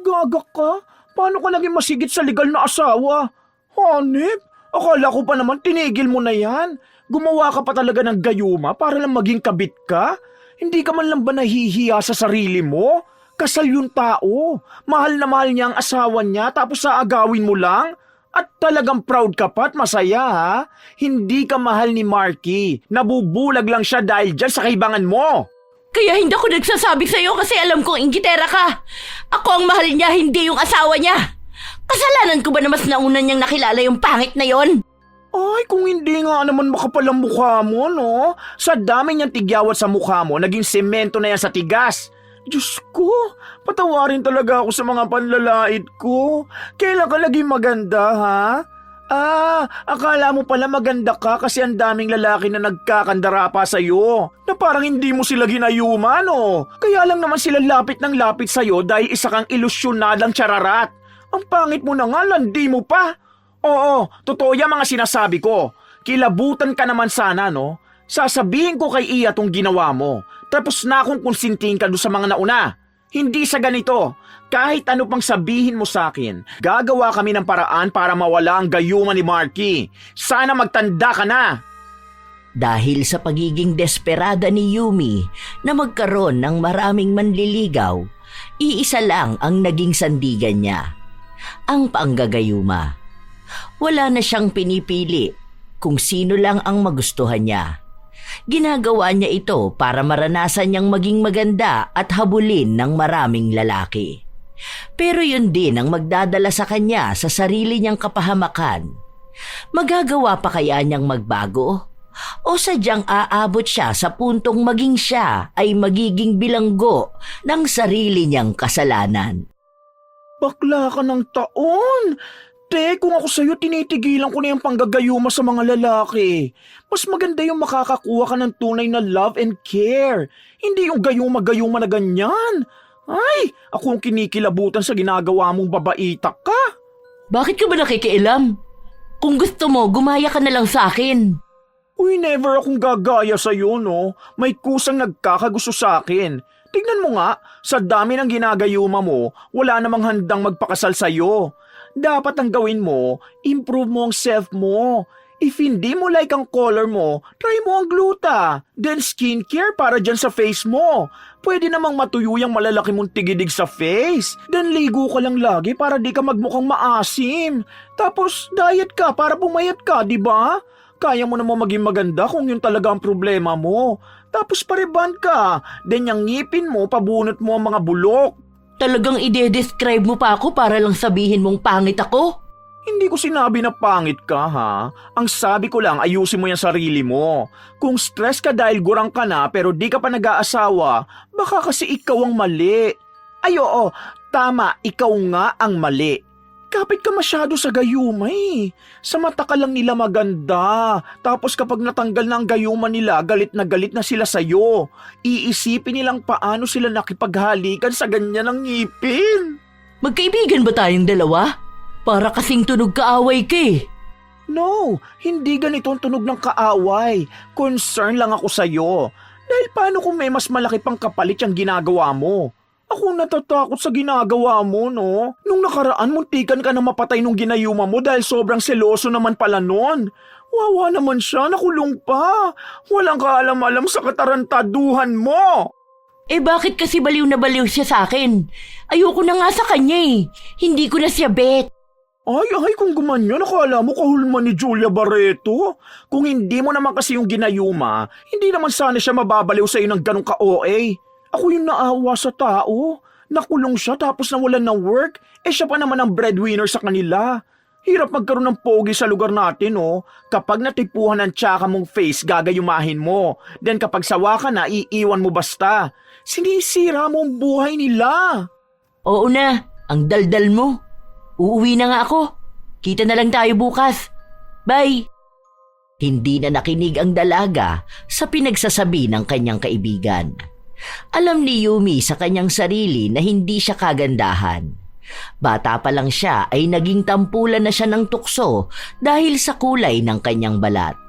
Gaga ka? Paano ka naging masigit sa legal na asawa? Hanip, akala ko pa naman tinigil mo na yan. Gumawa ka pa talaga ng gayuma para lang maging kabit ka? Hindi ka man lang ba nahihiya sa sarili mo? Kasal yung tao. Mahal na mahal niya ang asawa niya tapos aagawin mo lang? At talagang proud ka pa at masaya ha? Hindi ka mahal ni Marky. Nabubulag lang siya dahil dyan sa kaibangan mo. Kaya hindi ako nagsasabi sa'yo kasi alam kong inggitera ka. Ako ang mahal niya, hindi yung asawa niya. Kasalanan ko ba na mas nauna niyang nakilala yung pangit na yon? Ay, kung hindi nga naman makapal ang mukha mo, no? Sa dami niyang tigyawat sa mukha mo, naging semento na yan sa tigas. Diyos ko, patawarin talaga ako sa mga panlalait ko. Kailan ka naging maganda, ha? Akala mo pala maganda ka kasi ang daming lalaki na nagkakandara pa sa'yo. Na parang hindi mo sila ginayuman, no? Kaya lang naman sila lapit ng lapit sa'yo dahil isa kang ilusyonadang chararat. Ang pangit mo na nga, landi mo pa. Oo, totoo yung mga sinasabi ko. Kilabutan ka naman sana, no? Sasabihin ko kay Iya tong ginawa mo. Tapos na akong konsinting ka doon sa mga nauna. Hindi sa ganito. Kahit ano pang sabihin mo sa akin, gagawa kami ng paraan para mawala ang gayuma ni Marky. Sana magtanda ka na. Dahil sa pagiging desperada ni Yumi na magkaroon ng maraming manliligaw, iisa lang ang naging sandigan niya. Ang panggagayuma. Wala na siyang pinipili kung sino lang ang magustuhan niya. Ginagawa niya ito para maranasan niyang maging maganda at habulin ng maraming lalaki. Pero yun din ang magdadala sa kanya sa sarili niyang kapahamakan. Magagawa pa kaya niyang magbago? O sadyang aabot siya sa puntong maging siya ay magiging bilanggo ng sarili niyang kasalanan? Bakla ka ng taon. Te, kung ako sa'yo, tinitigilan ko na yung panggagayuma sa mga lalaki. Mas maganda yung makakakuha ka ng tunay na love and care. Hindi yung gayuma-gayuma na ganyan. Ay, ako ang kinikilabutan sa ginagawa mong babaitak ka. Bakit ka ba nakikialam? Kung gusto mo, gumaya ka na lang sa akin. Uy, never akong gagaya sa'yo, no? May kusang nagkakagusto sa akin. Tignan mo nga, sa dami ng ginagayuma mo, wala namang handang magpakasal sa'yo. Dapat ang gawin mo, improve mo ang self mo. If hindi mo like ang color mo, try mo ang gluta. Then skincare para dyan sa face mo. Pwede namang matuyo yung malalaki mong tigidig sa face. Then ligo ka lang lagi para di ka magmukhang maasim. Tapos diet ka para pumayat ka, di ba? Kaya mo namang maging maganda kung yun talaga ang problema mo. Tapos pariban ka. Then yung ngipin mo, pabunot mo ang mga bulok. Talagang ide-describe mo pa ako para lang sabihin mong pangit ako? Hindi ko sinabi na pangit ka, ha? Ang sabi ko lang, ayusin mo yung sarili mo. Kung stress ka dahil gurang ka na pero di ka pa nag-aasawa, baka kasi ikaw ang mali. Ay oo, tama, ikaw nga ang mali. Kapit ka masyado sa gayuma eh. Sa mata ka lang nila maganda. Tapos kapag natanggal na ang gayuma nila, galit na sila sa'yo. Iisipin nilang paano sila nakipaghalikan sa ganyan ng ngipin. Magkaibigan ba tayong dalawa? Para kasing tunog kaaway ka eh. No, hindi ganito ang tunog ng kaaway. Concern lang ako sa'yo. Dahil paano kung may mas malaki pang kapalit yung ginagawa mo? Ako natatakot sa ginagawa mo, no? Nung nakaraan, muntikan ka na mapatay nung ginayuma mo dahil sobrang seloso naman pala nun. Wawa naman siya, nakulong pa. Walang kaalam-alam sa katarantaduhan mo. Eh bakit kasi baliw na baliw siya sa akin? Ayoko na nga sa kanya eh. Hindi ko na siya bet. Ay, kung gumanyan, nakala mo kahulman ni Julia Barreto. Kung hindi mo naman kasi yung ginayuma, hindi naman sana siya mababaliw sa'yo ng ganong ka-OA. Ako yung naawa sa tao. Nakulong siya tapos nawalan ng work. Siya pa naman ang breadwinner sa kanila. Hirap magkaroon ng pogi sa lugar natin, oh. Kapag natipuhan ng tsaka mong face, gagayumahin mo. Then kapag sawa ka na, iiwan mo basta. Sinisira mo ang buhay nila. Oo na, ang daldal mo. Uuwi na nga ako. Kita na lang tayo bukas. Bye! Hindi na nakinig ang dalaga sa pinagsasabi ng kanyang kaibigan. Alam ni Yumi sa kanyang sarili na hindi siya kagandahan. Bata pa lang siya ay naging tampulan na siya ng tukso dahil sa kulay ng kanyang balat.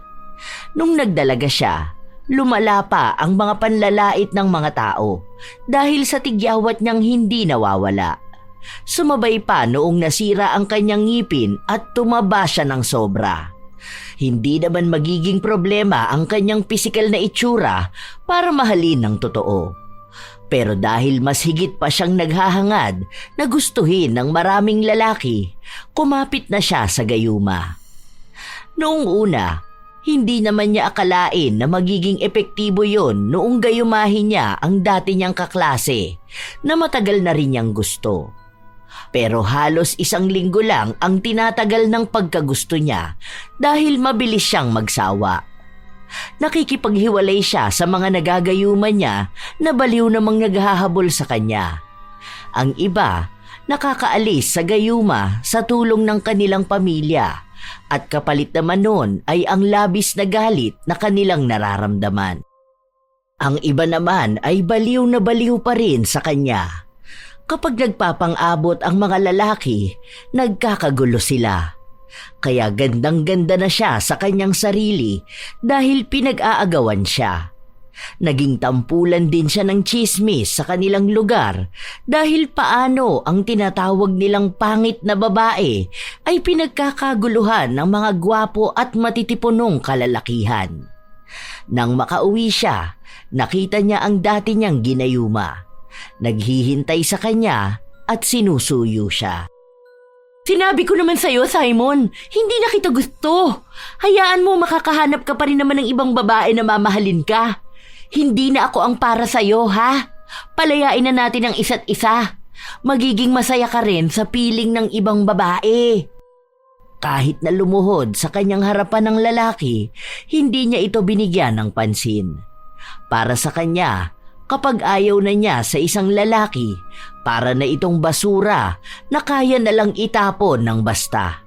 Nung nagdalaga siya, lumala pa ang mga panlalait ng mga tao dahil sa tigyawat niyang hindi nawawala. Sumabay pa noong nasira ang kanyang ngipin at tumaba siya ng sobra. Hindi naman magiging problema ang kanyang pisikal na itsura para mahalin ng totoo. Pero dahil mas higit pa siyang naghahangad na gustuhin ng maraming lalaki, kumapit na siya sa gayuma. Noong una, hindi naman niya akalain na magiging epektibo yon noong gayumahin niya ang dati niyang kaklase na matagal na rin niyang gusto. Pero halos 1 linggo lang ang tinatagal ng pagkagusto niya dahil mabilis siyang magsawa. Nakikipaghiwalay siya sa mga nagagayuman niya na baliw namang naghahabol sa kanya. Ang iba, nakakaalis sa gayuma sa tulong ng kanilang pamilya. At kapalit naman nun ay ang labis na galit na kanilang nararamdaman. Ang iba naman ay baliw na baliw pa rin sa kanya. Kapag nagpapang-abot ang mga lalaki, nagkakagulo sila. Kaya gandang-ganda na siya sa kanyang sarili dahil pinag-aagawan siya. Naging tampulan din siya ng tsismis sa kanilang lugar dahil paano ang tinatawag nilang pangit na babae ay pinagkakaguluhan ng mga gwapo at matitipunong kalalakihan. Nang makauwi siya, nakita niya ang dati niyang ginayuma. Naghihintay sa kanya at sinusuyo siya. Sinabi ko naman sa'yo, Simon, hindi na kita gusto. Hayaan mo, makakahanap ka pa rin naman ng ibang babae na mamahalin ka. Hindi na ako ang para sa'yo, ha? Palayain na natin ang isa't isa. Magiging masaya ka rin sa piling ng ibang babae. Kahit na lumuhod sa kanyang harapan ng lalaki, hindi niya ito binigyan ng pansin. Para sa kanya, kapag ayaw na niya sa isang lalaki, para na itong basura na kaya na lang itapon ng basta.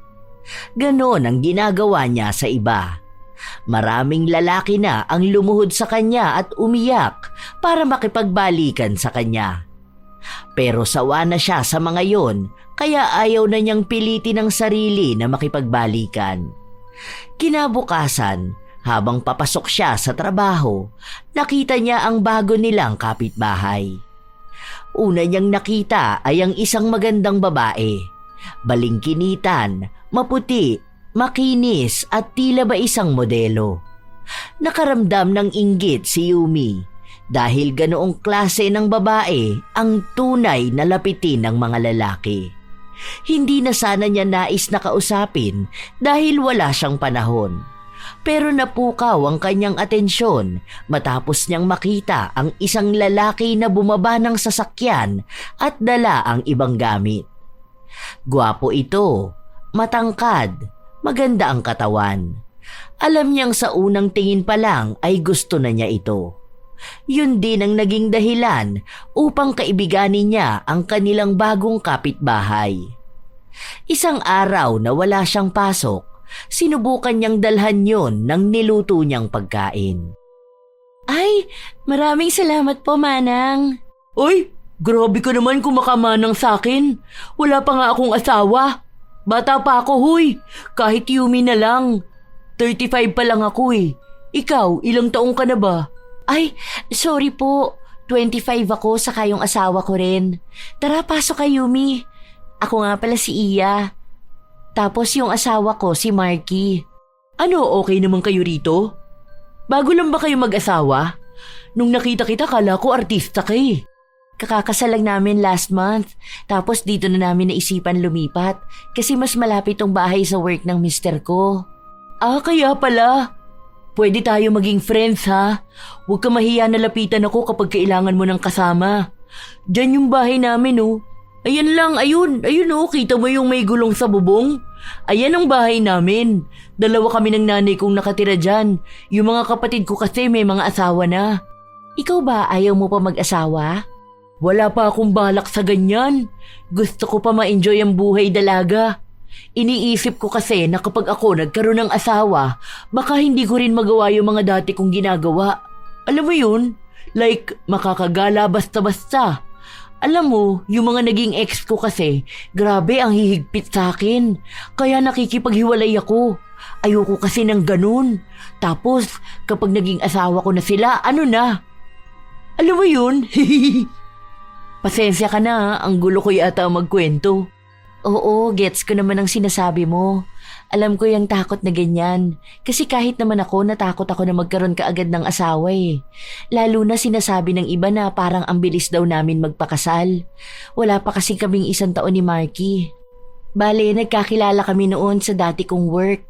Ganon ang ginagawa niya sa iba. Maraming lalaki na ang lumuhod sa kanya at umiyak para makipagbalikan sa kanya. Pero sawa na siya sa mga yon, kaya ayaw na niyang pilitin ang sarili na makipagbalikan. Kinabukasan, habang papasok siya sa trabaho, nakita niya ang bago nilang kapitbahay. Una niyang nakita ay ang isang magandang babae. Balingkinitan, maputi, makinis at tila ba isang modelo. Nakaramdam ng inggit si Yumi dahil ganoong klase ng babae ang tunay na lapitin ng mga lalaki. Hindi na sana niya nais na kausapin dahil wala siyang panahon. Pero napukaw ang kanyang atensyon matapos niyang makita ang isang lalaki na bumaba ng sasakyan at dala ang ibang gamit. Gwapo ito, matangkad, maganda ang katawan. Alam niyang sa unang tingin pa lang ay gusto na niya ito. Yun din ang naging dahilan upang kaibiganin niya ang kanilang bagong kapitbahay. Isang araw na wala siyang pasok, sinubukan niyang dalhan yon ng niluto niyang pagkain. Ay, maraming salamat po, Manang. Oy, grabe ka naman kumakamanang sa akin. Wala pa nga akong asawa. Bata pa ako, huy. Kahit Yumi na lang. 35 pa lang ako eh. Ikaw, ilang taong ka na ba? Ay, sorry po. 25 ako saka yung asawa ko rin. Tara, pasok kay Yumi. Ako nga pala si Iya. Tapos yung asawa ko si Marky. Ano, okay naman kayo rito? Bago lang ba kayo mag-asawa? Nung nakita kita, kala ko artista ka eh. Kakakasal lang namin last month. Tapos dito na namin naisipan lumipat kasi mas malapit tong bahay sa work ng mister ko. Ah, kaya pala. Pwede tayo maging friends ha. Huwag ka mahiya na lapitan ako kapag kailangan mo ng kasama. Diyan yung bahay namin oh. Ayan lang, ayun oh, kita mo yung may gulong sa bubong? Ayan ang bahay namin. 2 kami ng nanay kong nakatira dyan. Yung mga kapatid ko kasi may mga asawa na. Ikaw ba ayaw mo pa mag-asawa? Wala pa akong balak sa ganyan. Gusto ko pa ma-enjoy ang buhay dalaga. Iniisip ko kasi na kapag ako nagkaroon ng asawa, baka hindi ko rin magawa yung mga dati kong ginagawa. Alam mo yun? Like, makakagala basta-basta. Alam mo, yung mga naging ex ko kasi, grabe ang hihigpit sa akin. Kaya nakikipaghiwalay ako. Ayoko kasi ng ganun. Tapos, kapag naging asawa ko na sila, ano na? Alam mo yun? Pasensya ka na, ang gulo ko yata magkwento. Oo, gets ko naman ang sinasabi mo. Alam ko yung takot na ganyan. Kasi kahit naman ako, natakot ako na magkaroon kaagad ng asawa eh. Lalo na sinasabi ng iba na parang ang bilis daw namin magpakasal. Wala pa kasi kaming 1 taon ni Marky. Bale, nagkakilala kami noon sa dati kong work.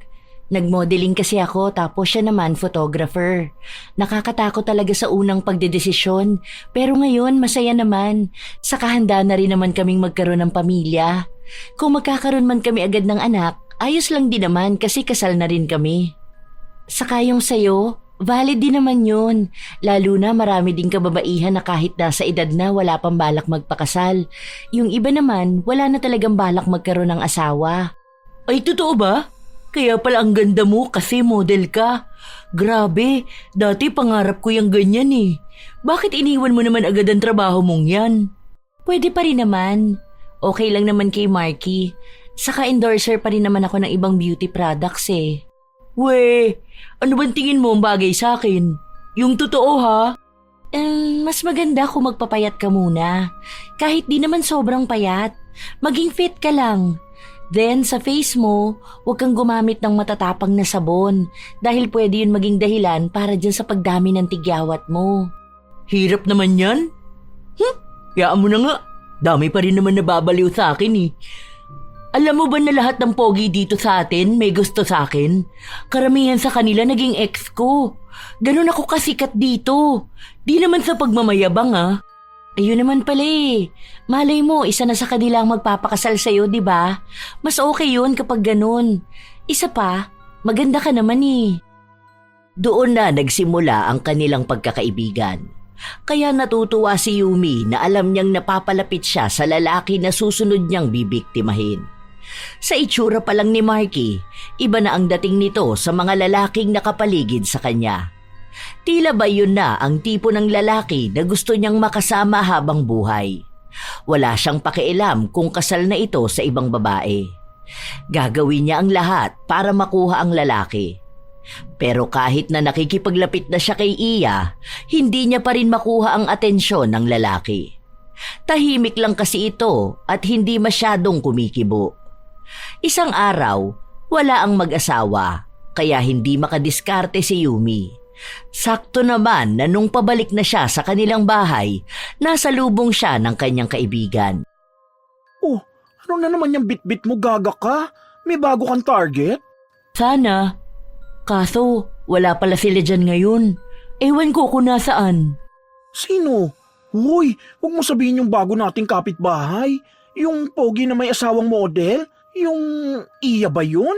Nagmodeling kasi ako tapos siya naman photographer. Nakakatakot talaga sa unang pagdedesisyon. Pero ngayon, masaya naman. Saka handa na rin naman kaming magkaroon ng pamilya. Kung magkakaroon man kami agad ng anak, ayos lang din naman kasi kasal na rin kami. Saka yung sayo, valid din naman yun. Lalo na marami din kababaihan na kahit nasa edad na wala pang balak magpakasal. Yung iba naman, wala na talagang balak magkaroon ng asawa. Ay, totoo ba? Kaya pala ang ganda mo kasi model ka. Grabe, dati pangarap ko yung ganyan eh. Bakit iniwan mo naman agad ang trabaho mong yan? Pwede pa rin naman. Okay lang naman kay Marky. Saka endorser pa rin naman ako ng ibang beauty products eh. We, ano bang tingin mo ang bagay sa akin? Yung totoo ha? Mas maganda kung magpapayat ka muna. Kahit di naman sobrang payat. Maging fit ka lang. Then sa face mo, huwag kang gumamit ng matatapang na sabon dahil pwede yun maging dahilan para dyan sa pagdami ng tigyawat mo. Hirap naman yan? Yaan mo na nga. Dami pa rin naman nababaliw sa akin eh. Alam mo ba na lahat ng pogi dito sa atin may gusto sa akin? Karamihan sa kanila naging ex ko. Ganun ako kasikat dito. Di naman sa pagmamayabang ah. Ayun naman pala eh. Malay mo, isa na sa kanila ang magpapakasal sa'yo, di ba? Mas okay yun kapag ganun. Isa pa, maganda ka naman eh. Doon na nagsimula ang kanilang pagkakaibigan. Kaya natutuwa si Yumi na alam niyang napapalapit siya sa lalaki na susunod niyang bibiktimahin. Sa itsura pa lang ni Marky, iba na ang dating nito sa mga lalaking nakapaligid sa kanya. Tila ba yun na ang tipo ng lalaki na gusto niyang makasama habang buhay. Wala siyang pakialam kung kasal na ito sa ibang babae. Gagawin niya ang lahat para makuha ang lalaki. Pero kahit na nakikipaglapit na siya kay Iya, hindi niya pa rin makuha ang atensyon ng lalaki. Tahimik lang kasi ito at hindi masyadong kumikibo. Isang araw, wala ang mag-asawa, kaya hindi makadiskarte si Yumi. Sakto naman na nung pabalik na siya sa kanilang bahay, nasa lubong siya ng kanyang kaibigan. Oh, ano na naman yung bit-bit mo, gaga ka? May bago kang target? Sana. Kaso, wala pala sila dyan ngayon. Ewan ko kung nasaan. Sino? Hoy, huwag mo sabihin yung bago nating kapitbahay. Yung pogi na may asawang model? Yung Iya ba yun?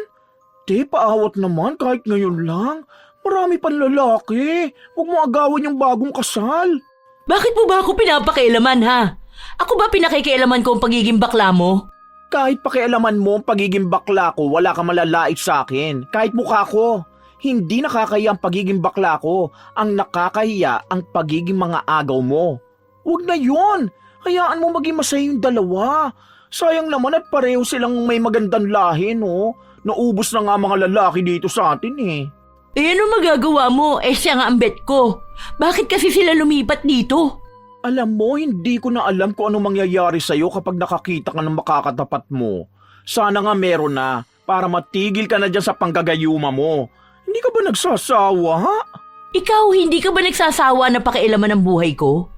Te, paawat naman kahit ngayon lang. Marami pang lalaki. Huwag mo agawan yung bagong kasal. Bakit mo ba ako pinapakialaman ha? Ako ba pinakikialaman ko ang pagiging bakla mo? Kahit pakialaman mo ang pagiging bakla ko, wala ka malalait sa akin. Kahit mukha ko. Hindi nakakahiya ang pagiging bakla ko. Ang nakakahiya ang pagiging mga agaw mo. Huwag na yun. Hayaan mo maging masaya yung dalawa. Sayang naman at pareho silang may magandang lahi, no? Naubos na nga mga lalaki dito sa atin eh. Eh ano magagawa mo? Eh siya nga ang bet ko. Bakit kasi sila lumipat dito? Alam mo, hindi ko na alam kung anong mangyayari sa'yo kapag nakakita ka ng makakatapat mo. Sana nga meron na, para matigil ka na dyan sa panggagayuma mo. Hindi ka ba nagsasawa, ha? Ikaw, hindi ka ba nagsasawa na pakialaman ng buhay ko?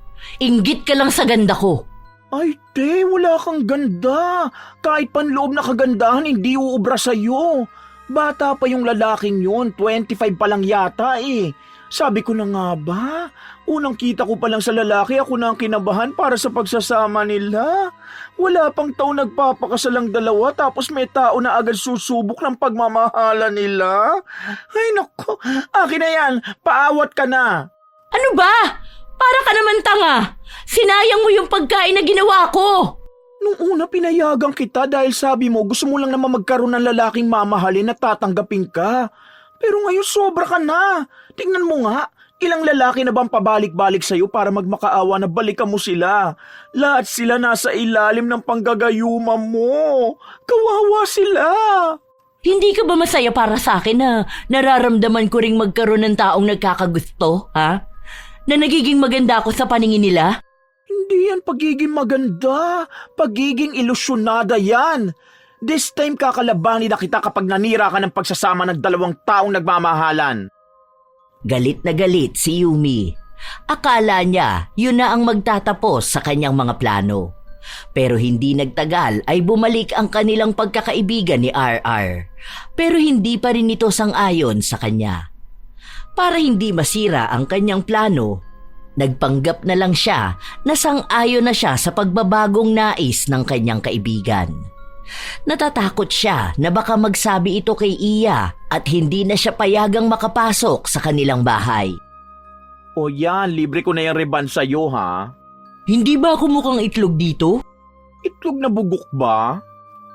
Inggit ka lang sa ganda ko. Ay, te, wala kang ganda. Kahit panloob na kagandahan, hindi uubra sa'yo. Bata pa yung lalaking yun, 25 pa lang yata eh. Sabi ko na nga ba, unang kita ko pa lang sa lalaki, ako na ang kinabahan para sa pagsasama nila. Wala pang taon nagpapakasal ang dalawa tapos may tao na agad susubok ng pagmamahala nila. Ay naku, akin na yan, paawat ka na. Ano ba? Para ka naman tanga. Sinayang mo yung pagkain na ginawa ko. Nung una pinayagan kita dahil sabi mo gusto mo lang naman magkaroon ng lalaking mamahalin at tatanggapin ka. Pero ngayon sobra ka na. Tingnan mo nga, ilang lalaki na bang pabalik-balik sa'yo para magmakaawa na balikan mo sila. Lahat sila nasa ilalim ng panggagayuma mo. Kawawa sila. Hindi ka ba masaya para sa akin na nararamdaman ko ring magkaroon ng taong nagkakagusto, ha? Na nagiging maganda ako sa paningin nila? Hindi yan pagiging maganda. Pagiging ilusyonada yan. This time kakalabanin na kita kapag nanira ka ng pagsasama ng dalawang taong nagmamahalan. Galit na galit si Yumi. Akala niya yun na ang magtatapos sa kanyang mga plano. Pero hindi nagtagal ay bumalik ang kanilang pagkakaibigan ni RR. Pero hindi pa rin ito sang-ayon sa kanya. Para hindi masira ang kanyang plano, nagpanggap na lang siya na sang-ayon na siya sa pagbabagong nais ng kanyang kaibigan. Natatakot siya na baka magsabi ito kay Iya at hindi na siya payagang makapasok sa kanilang bahay. O yan, libre ko na yung reban sa'yo ha. Hindi ba ako mukhang itlog dito? Itlog na bugok ba?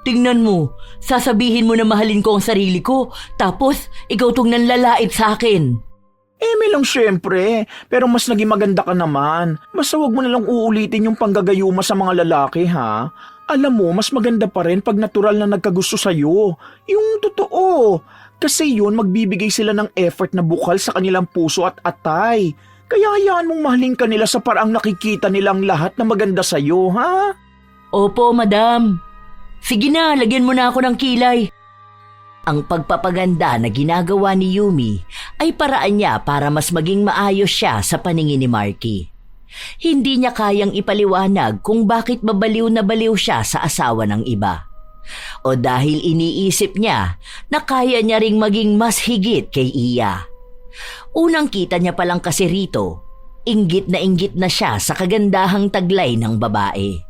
Tingnan mo, sasabihin mo na mahalin ko ang sarili ko, tapos ikaw tong nanlalait sa akin. Eme lang syempre, pero mas naging maganda ka naman. Basta wag mo nalang uulitin yung panggagayuma sa mga lalaki ha. Alam mo, mas maganda pa rin pag natural na nagkagusto sa'yo. Yung totoo. Kasi yun, magbibigay sila ng effort na bukal sa kanilang puso at atay. Kaya hayaan mong mahalin ka nila sa paraang nakikita nilang lahat na maganda sa'yo, ha? Opo, madam. Sige na, lagyan mo na ako ng kilay. Ang pagpapaganda na ginagawa ni Yumi ay paraan niya para mas maging maayos siya sa paningin ni Marky. Hindi niya kayang ipaliwanag kung bakit babaliw na baliw siya sa asawa ng iba. O dahil iniisip niya na kaya niya ring maging mas higit kay Iya. Unang kita niya palang kasi rito, inggit na siya sa kagandahang taglay ng babae.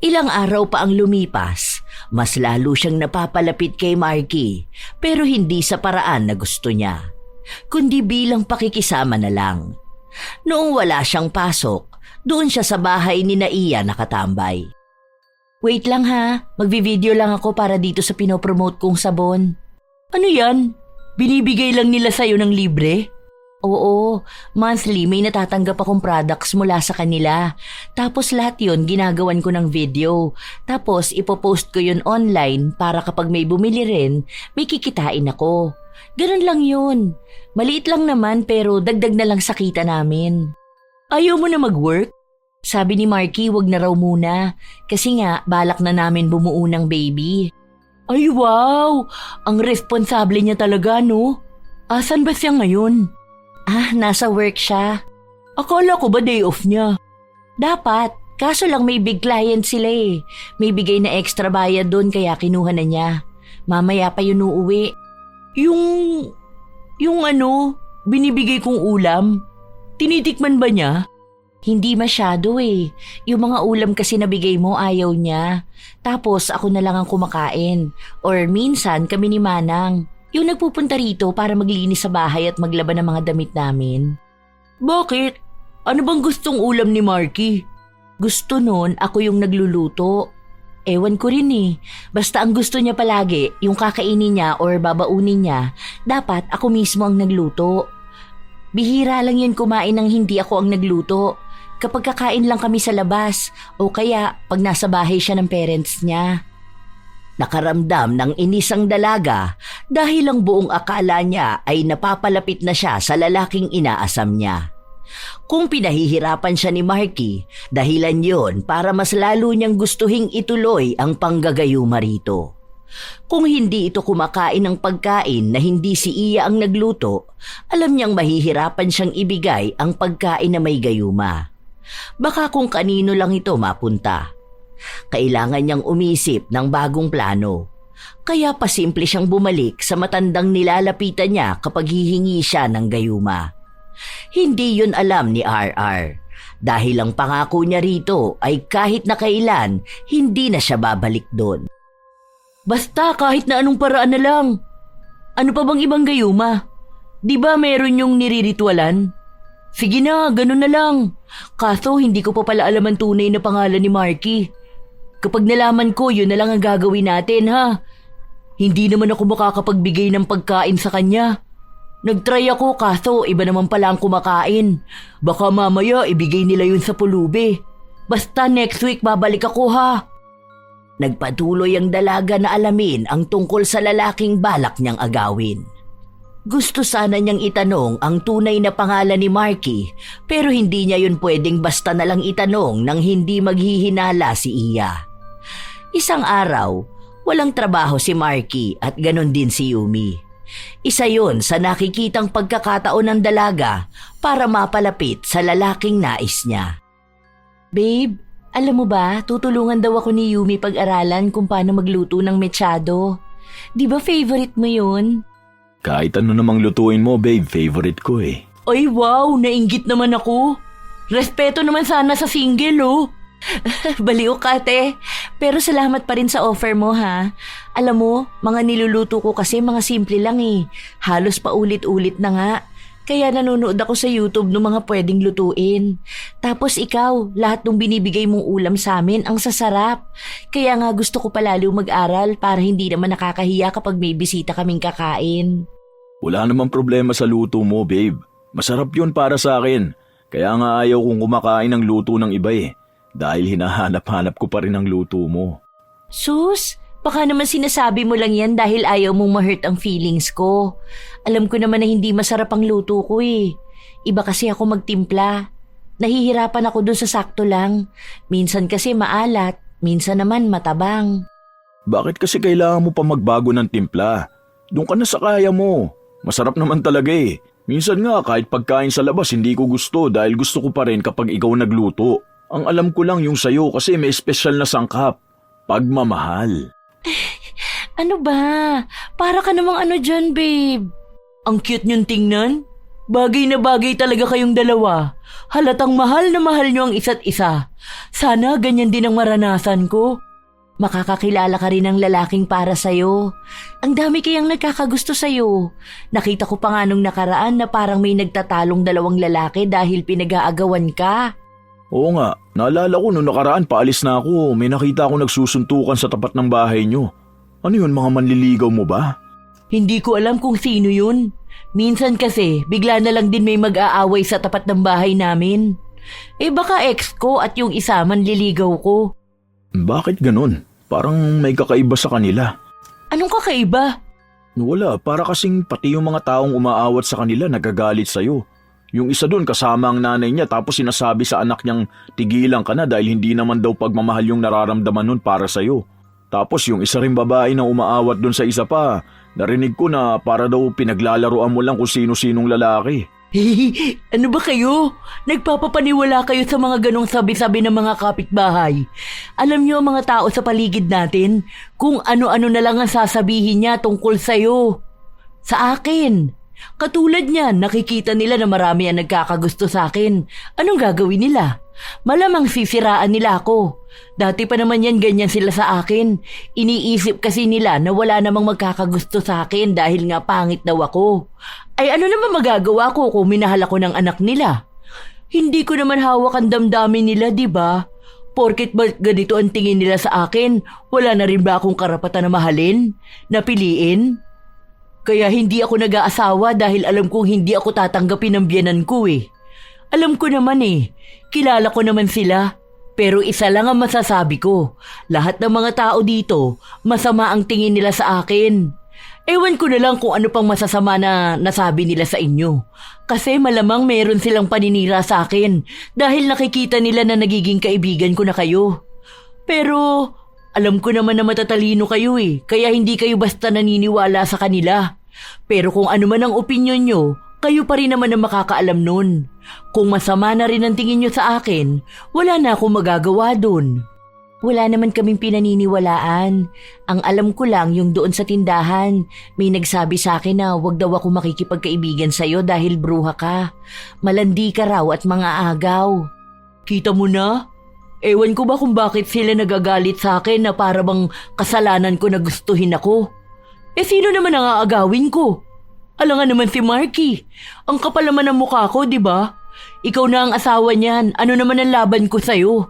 Ilang araw pa ang lumipas, mas lalo siyang napapalapit kay Marky pero hindi sa paraan na gusto niya, kundi bilang pakikisama na lang. Noong wala siyang pasok, doon siya sa bahay ni Iya nakatambay. Wait lang ha, magvi-video lang ako para dito sa pinopromote kong sabon. Ano yan? Binibigay lang nila sa'yo ng libre? Oo, monthly may natatanggap akong products mula sa kanila. Tapos lahat yun ginagawan ko ng video. Tapos ipopost ko yun online para kapag may bumili rin, may kikitain ako. Ganun lang yun. Maliit lang naman pero dagdag na lang sa kita namin. Ayaw mo na mag-work? Sabi ni Marky wag na raw muna kasi nga balak na namin bumuo ng baby. Ay wow! Ang responsable niya talaga no? Asan ba siya ngayon? Nasa work siya. Akala ko ba day off niya? Dapat, kaso lang may big client sila eh. May bigay na extra bayad doon kaya kinuha na niya. Mamaya pa yun uuwi. Yung binibigay kong ulam, tinitikman ba niya? Hindi masyado eh. Yung mga ulam kasi nabigay mo ayaw niya. Tapos ako na lang ang kumakain. Or minsan kami ni Manang. Yung nagpupunta rito para maglinis sa bahay at maglaban ng mga damit namin. Bakit? Ano bang gustong ulam ni Marky? Gusto nun ako yung nagluluto. Ewan ko rin eh. Basta ang gusto niya palagi, yung kakainin niya or babaunin niya, dapat ako mismo ang nagluto. Bihira lang yun kumain ng hindi ako ang nagluto. Kapag kakain lang kami sa labas o kaya pag nasa bahay siya ng parents niya. Nakaramdam ng inisang dalaga dahil ang buong akala niya ay napapalapit na siya sa lalaking inaasam niya. Kung pinahihirapan siya ni Marky, dahilan yon para mas lalo niyang gustuhing ituloy ang panggagayuma rito. Kung hindi ito kumakain ng pagkain na hindi si Iya ang nagluto, alam niyang mahihirapan siyang ibigay ang pagkain na may gayuma. Baka kung kanino lang ito mapunta. Kailangan niyang umisip ng bagong plano. Kaya pasimple siyang bumalik sa matandang nilalapitan niya kapag hihingi siya ng gayuma. Hindi yun alam ni RR. Dahil ang pangako niya rito ay kahit na kailan, hindi na siya babalik doon. Basta kahit na anong paraan na lang. Ano pa bang ibang gayuma? Di ba meron yung niriritwalan? Sige na, ganun na lang. Kaso hindi ko pa pala alam ang tunay na pangalan ni Marky. Kapag nalaman ko, yun na lang ang gagawin natin ha. Hindi naman ako makakapagbigay ng pagkain sa kanya. Nagtry ako kaso iba naman pala ang kumakain. Baka mamaya ibigay nila yun sa pulubi. Basta next week babalik ako ha. Nagpatuloy ang dalaga na alamin ang tungkol sa lalaking balak niyang agawin. Gusto sana niyang itanong ang tunay na pangalan ni Marky pero hindi niya yun pwedeng basta na lang itanong nang hindi maghihinala si Iya. Isang araw, walang trabaho si Marky at ganon din si Yumi. Isa yun sa nakikitang pagkakataon ng dalaga para mapalapit sa lalaking nais niya. Babe, alam mo ba, tutulungan daw ako ni Yumi pag-aralan kung paano magluto ng mechado. Di ba favorite mo yun? Kahit ano namang lutuin mo, babe, favorite ko eh. Ay wow, nainggit naman ako. Respeto naman sana sa single, oh. Baliw ka, te. Pero salamat pa rin sa offer mo, ha. Alam mo, mga niluluto ko kasi mga simple lang eh. Halos paulit-ulit na nga. Kaya nanonood ako sa YouTube ng mga pwedeng lutuin. Tapos ikaw, lahat ng binibigay mong ulam sa amin ang sasarap. Kaya nga gusto ko palalo mag-aral para hindi naman nakakahiya kapag may bisita kaming kakain. Wala namang problema sa luto mo, babe. Masarap yun para sa akin. Kaya nga ayaw kong kumakain ng luto ng iba eh. Dahil hinahanap-hanap ko pa rin ang luto mo. Sus, baka naman sinasabi mo lang yan dahil ayaw mong ma-hurt ang feelings ko. Alam ko naman na hindi masarap ang luto ko eh. Iba kasi ako magtimpla. Nahihirapan ako dun sa sakto lang. Minsan kasi maalat, minsan naman matabang. Bakit kasi kailangan mo pa magbago ng timpla? Doon ka na sa kaya mo. Masarap naman talaga eh. Minsan nga kahit pagkain sa labas hindi ko gusto dahil gusto ko pa rin kapag ikaw nagluto. Ang alam ko lang yung sayo kasi may espesyal na sangkap. Pagmamahal. Ano ba? Para ka namang ano dyan, babe. Ang cute niyong tingnan. Bagay na bagay talaga kayong dalawa. Halatang mahal na mahal niyo ang isa't isa. Sana ganyan din ang maranasan ko. Makakakilala ka rin ng lalaking para sa'yo. Ang dami kayang nagkakagusto sa'yo. Nakita ko pa nga nung nakaraan na parang may nagtatalong dalawang lalaki dahil pinag-aagawan ka. Oo nga, naalala ko nung nakaraan paalis na ako. May nakita ako nagsusuntukan sa tapat ng bahay niyo. Ano yun, mga manliligaw mo ba? Hindi ko alam kung sino yun. Minsan kasi, bigla na lang din may mag-aaway sa tapat ng bahay namin. Eh baka ex ko at yung isa manliligaw ko. Bakit ganun? Parang may kakaiba sa kanila. Anong kakaiba? Wala, para kasing pati yung mga taong umaawat sa kanila nagagalit sa'yo. Yung isa dun kasama ang nanay niya tapos sinasabi sa anak niyang tigilan ka na dahil hindi naman daw pagmamahal yung nararamdaman nun para sa'yo. Tapos yung isa ring babae na umaawat dun sa isa pa, narinig ko na para daw pinaglalaroan mo lang kung sino-sinong lalaki. Ano ba kayo? Nagpapapaniwala kayo sa mga ganong sabi-sabi ng mga kapitbahay. Alam niyo ang mga tao sa paligid natin kung ano-ano na lang ang sasabihin niya tungkol sa'yo. Sa akin. Katulad niyan, nakikita nila na marami ang nagkakagusto sa akin. Anong gagawin nila? Malamang sisiraan nila ako. Dati pa naman yan ganyan sila sa akin. Iniisip kasi nila na wala namang magkakagusto sa akin dahil nga pangit daw ako. Ay ano naman magagawa ko kung minahal ako ng anak nila? Hindi ko naman hawak ang damdamin nila, di ba? Porket ba ganito ang tingin nila sa akin, wala na rin ba akong karapatan na mahalin? Napiliin? Kaya hindi ako nag-aasawa dahil alam kong hindi ako tatanggapin ng biyenan ko eh. Alam ko naman eh, kilala ko naman sila. Pero isa lang ang masasabi ko, lahat ng mga tao dito, masama ang tingin nila sa akin. Ewan ko na lang kung ano pang masasama na nasabi nila sa inyo. Kasi malamang meron silang paninira sa akin dahil nakikita nila na nagiging kaibigan ko na kayo. Pero alam ko naman na matatalino kayo eh, kaya hindi kayo basta naniniwala sa kanila. Pero kung ano man ang opinyon nyo, kayo pa rin naman ang makakaalam nun. Kung masama na rin ang tingin nyo sa akin, wala na akong magagawa dun. Wala naman kaming pinaniniwalaan. Ang alam ko lang yung doon sa tindahan. May nagsabi sa akin na wag daw ako makikipagkaibigan sa'yo dahil bruha ka. Malandi ka raw at mga agaw. Kita mo na? Ewan ko ba kung bakit sila nagagalit sa akin na para bang kasalanan ko na gustuhin ako. Eh sino naman ang aagawin ko? Alangan naman si Marky. Ang kapal naman ng mukha ko, di ba? Ikaw na ang asawa niyan. Ano naman ang laban ko sa'yo?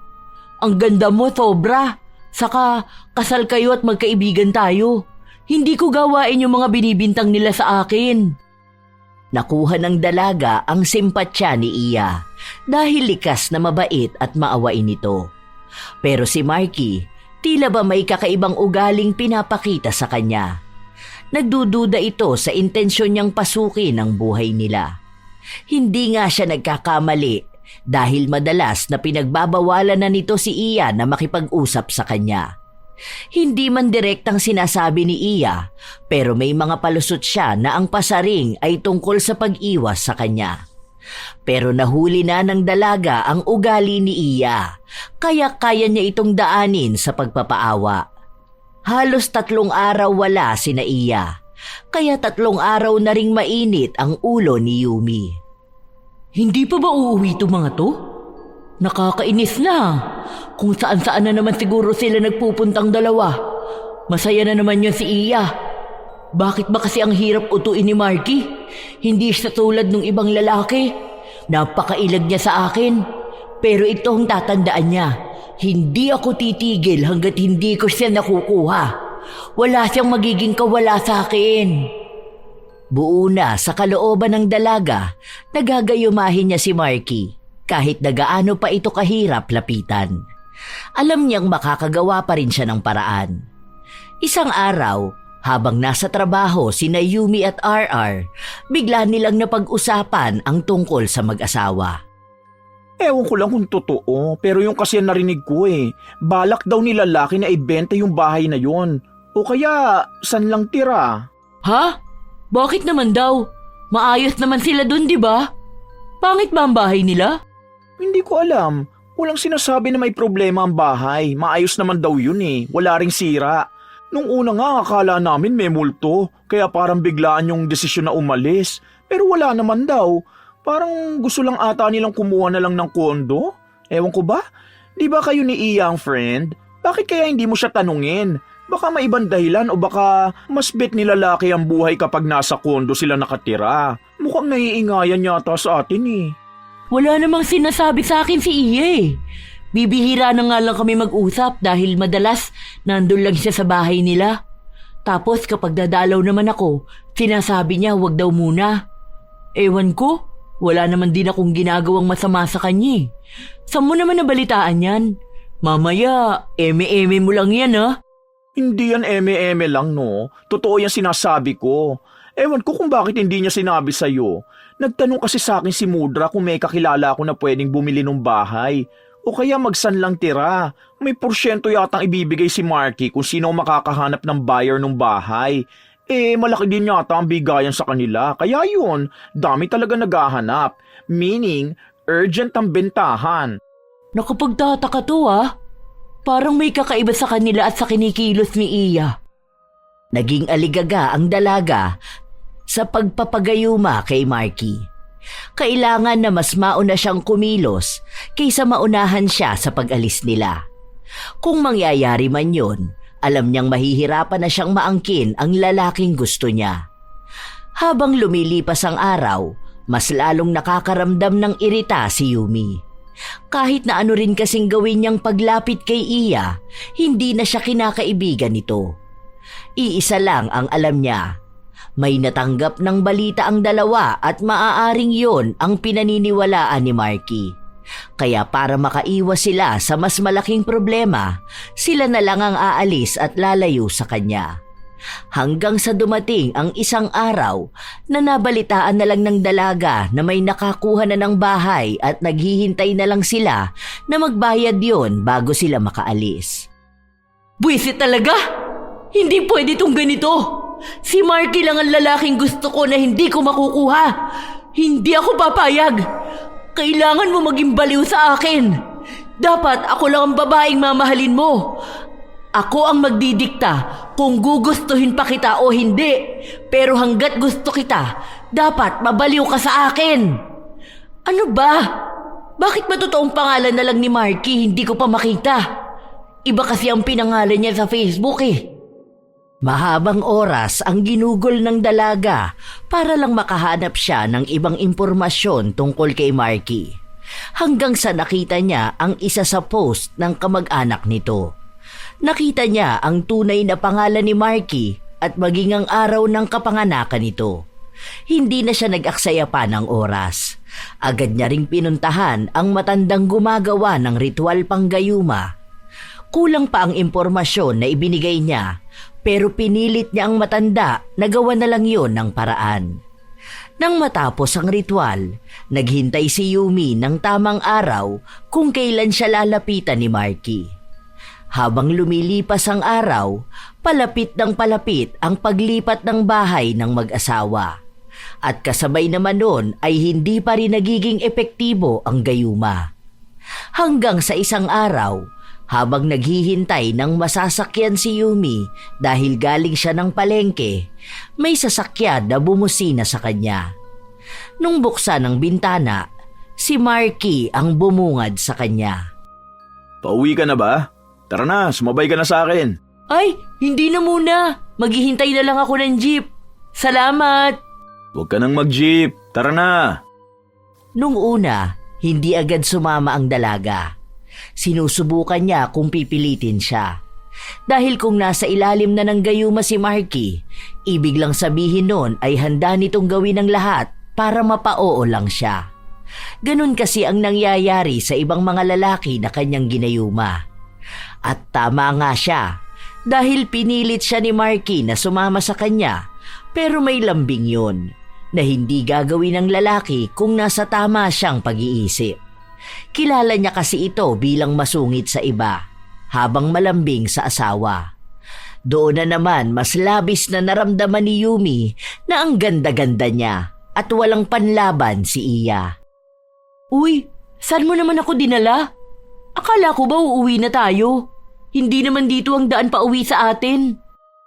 Ang ganda mo, sobra. Saka, kasal kayo at magkaibigan tayo. Hindi ko gawain yung mga binibintang nila sa akin. Nakuha ng dalaga ang simpatya ni Iya dahil likas na mabait at maawain ito. Pero si Marky, tila ba may kakaibang ugaling pinapakita sa kanya. nagdududa ito sa intensyon niyang pasukin ang buhay nila. Hindi nga siya nagkakamali dahil madalas na pinagbabawalan na nito si Iya na makipag-usap sa kanya. Hindi man direktang sinasabi ni Iya, pero may mga palusot siya na ang pasaring ay tungkol sa pag-iwas sa kanya. Pero nahuli na ng dalaga ang ugali ni Iya, kaya kaya niya itong daanin sa pagpapaawa. Halos 3 araw wala sina Iya, kaya 3 araw na ring mainit ang ulo ni Yumi. Hindi pa ba uuwi itong mga to? Nakakainis na. Kung saan-saan na naman siguro sila nagpupuntang dalawa. Masaya na naman yun si Iya. Bakit ba kasi ang hirap utuin ni Marky? Hindi siya tulad ng ibang lalaki. Napakailag niya sa akin. Pero ito ang tatandaan niya. Hindi ako titigil hanggat hindi ko siya nakukuha. Wala siyang magiging kawala sa akin. Buo na sa kalooban ng dalaga, nagagayumahin niya si Marky kahit na gaano pa ito kahirap lapitan. Alam niyang makakagawa pa rin siya ng paraan. Isang araw, habang nasa trabaho sina Yumi at RR, bigla nilang napag-usapan ang tungkol sa mag-asawa. Ewan ko lang kung totoo, pero yung kasi narinig ko balak daw ni lalaki na ibenta yung bahay na yon. O kaya, san lang tira? Ha? Bakit naman daw? Maayos naman sila dun, di ba? Pangit ba ang bahay nila? Hindi ko alam. Walang sinasabi na may problema ang bahay. Maayos naman daw yun Wala ring sira. Nung una nga akala namin may multo, kaya parang biglaan yung desisyon na umalis. Pero wala naman daw. Parang gusto lang ata nilang kumuha na lang ng kondo. Ewan ko ba? Di ba kayo ni Iya ang friend? Bakit kaya hindi mo siya tanungin? Baka may ibang dahilan o baka mas bet ni lalaki ang buhay kapag nasa kondo sila nakatira. Mukhang naiingayan yata sa atin Wala namang sinasabi sa akin si Iya Bibihira na nga lang kami mag-usap dahil madalas nandun lang siya sa bahay nila. Tapos kapag dadalaw naman ako, sinasabi niya wag daw muna. Ewan ko, wala naman din akong ginagawang masama sa kanya Saan mo naman nabalitaan yan? Mamaya, eme-eme mo lang yan Hindi yan eme-eme lang Totoo yan sinasabi ko. Ewan ko kung bakit hindi niya sinabi sa'yo. Nagtanong kasi sa akin si Mudra kung may kakilala ako na pwedeng bumili ng bahay. O kaya magsanlang tira. May porsyento yatang ibibigay si Marky kung sino makakahanap ng buyer ng bahay. Malaki din yata ang bigayan sa kanila. Kaya yun, dami talaga naghahanap. Meaning, urgent ang bentahan. Nakapagtataka to Parang may kakaiba sa kanila at sa kinikilos ni Iya. Naging aligaga ang dalaga sa pagpapagayuma kay Marky. Kailangan na mas mauna siyang kumilos kaysa maunahan siya sa pag-alis nila. Kung mangyayari man yun, alam niyang mahihirapan na siyang maangkin ang lalaking gusto niya. Habang lumilipas ang araw, mas lalong nakakaramdam ng irita si Yumi. Kahit na ano rin kasing gawin niyang paglapit kay Iya, hindi na siya kinakaibigan nito. Iisa lang ang alam niya. May natanggap ng balita ang dalawa at maaaring yon ang pinaniniwalaan ni Marky. Kaya para makaiwas sila sa mas malaking problema, sila na lang ang aalis at lalayo sa kanya. Hanggang sa dumating ang isang araw na nabalitaan na lang ng dalaga na may nakakuha na ng bahay at naghihintay na lang sila na magbayad yon bago sila makaalis. Buwisit talaga! Hindi pwede itong ganito! Si Marky lang ang lalaking gusto ko na hindi ko makukuha! Hindi ako papayag! Kailangan mo maging baliw sa akin! Dapat ako lang ang babaeng mamahalin mo! Ako ang magdidikta kung gugustuhin pa kita o hindi. Pero hanggat gusto kita, dapat mabaliw ka sa akin. Ano ba? Bakit ba totoong pangalan na lang ni Marky hindi ko pa makita? Iba kasi ang pinangalan niya sa Facebook Mahabang oras ang ginugol ng dalaga para lang makahanap siya ng ibang impormasyon tungkol kay Marky. Hanggang sa nakita niya ang isa sa post ng kamag-anak nito. Nakita niya ang tunay na pangalan ni Marky at maging ang araw ng kapanganakan nito. Hindi na siya nag-aksaya pa ng oras. Agad niya ring pinuntahan ang matandang gumagawa ng ritual panggayuma. Kulang pa ang impormasyon na ibinigay niya, pero pinilit niya ang matanda na gawa na lang yun ng paraan. Nang matapos ang ritual, naghintay si Yumi ng tamang araw kung kailan siya lalapitan ni Marky. Habang lumilipas ang araw, palapit ng palapit ang paglipat ng bahay ng mag-asawa. At kasabay naman nun ay hindi pa rin nagiging epektibo ang gayuma. Hanggang sa isang araw, habang naghihintay ng masasakyan si Yumi dahil galing siya ng palengke, may sasakyan na bumusina sa kanya. Nung buksan ang bintana, si Marky ang bumungad sa kanya. Pauwi ka na ba? Tara na, sumabay ka na sa akin. Ay, hindi na muna. Maghihintay na lang ako ng jeep. Salamat! Huwag ka nang mag-jeep. Tara na. Nung una, hindi agad sumama ang dalaga. Sinusubukan niya kung pipilitin siya. Dahil kung nasa ilalim na ng gayuma si Marky, ibig lang sabihin nun ay handa nitong gawin ang lahat para mapa-oo lang siya. Ganun kasi ang nangyayari sa ibang mga lalaki na kanyang ginayuma. At tama nga siya, dahil pinilit siya ni Marky na sumama sa kanya, pero may lambing yun, na hindi gagawin ng lalaki kung nasa tama siyang pag-iisip. Kilala niya kasi ito bilang masungit sa iba, habang malambing sa asawa. Doon na naman mas labis na naramdaman ni Yumi na ang ganda-ganda niya at walang panlaban si Iya. Uy, saan mo naman ako dinala? Akala ko ba uuwi na tayo? Hindi naman dito ang daan pa uwi sa atin.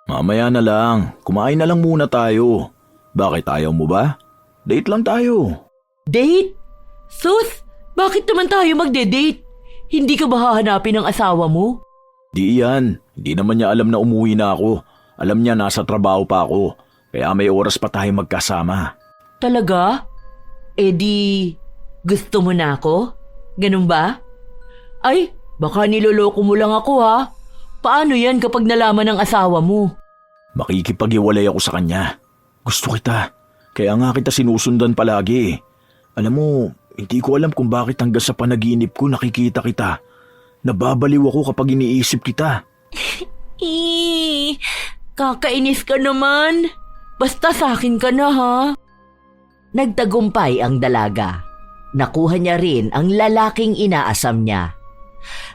Mamaya na lang. Kumain na lang muna tayo. Bakit ayaw mo ba? Date lang tayo. Date? Sus, bakit naman tayo magde-date? Hindi ka ba hahanapin ng asawa mo? Di yan. Hindi naman niya alam na umuwi na ako. Alam niya nasa trabaho pa ako. Kaya may oras pa tayo magkasama. Talaga? Eh di, gusto mo na ako? Ganun ba? Ay, baka niloloko mo lang ako ha. Paano yan kapag nalaman ng asawa mo? Makikipag-iwalay ako sa kanya. Gusto kita. Kaya nga kita sinusundan palagi. Alam mo, hindi ko alam kung bakit hanggang sa panaginip ko nakikita kita. Nababaliw ako kapag iniisip kita. Kakainis ka naman. Basta sa akin ka na ha. Nagtagumpay ang dalaga. Nakuha niya rin ang lalaking inaasam niya.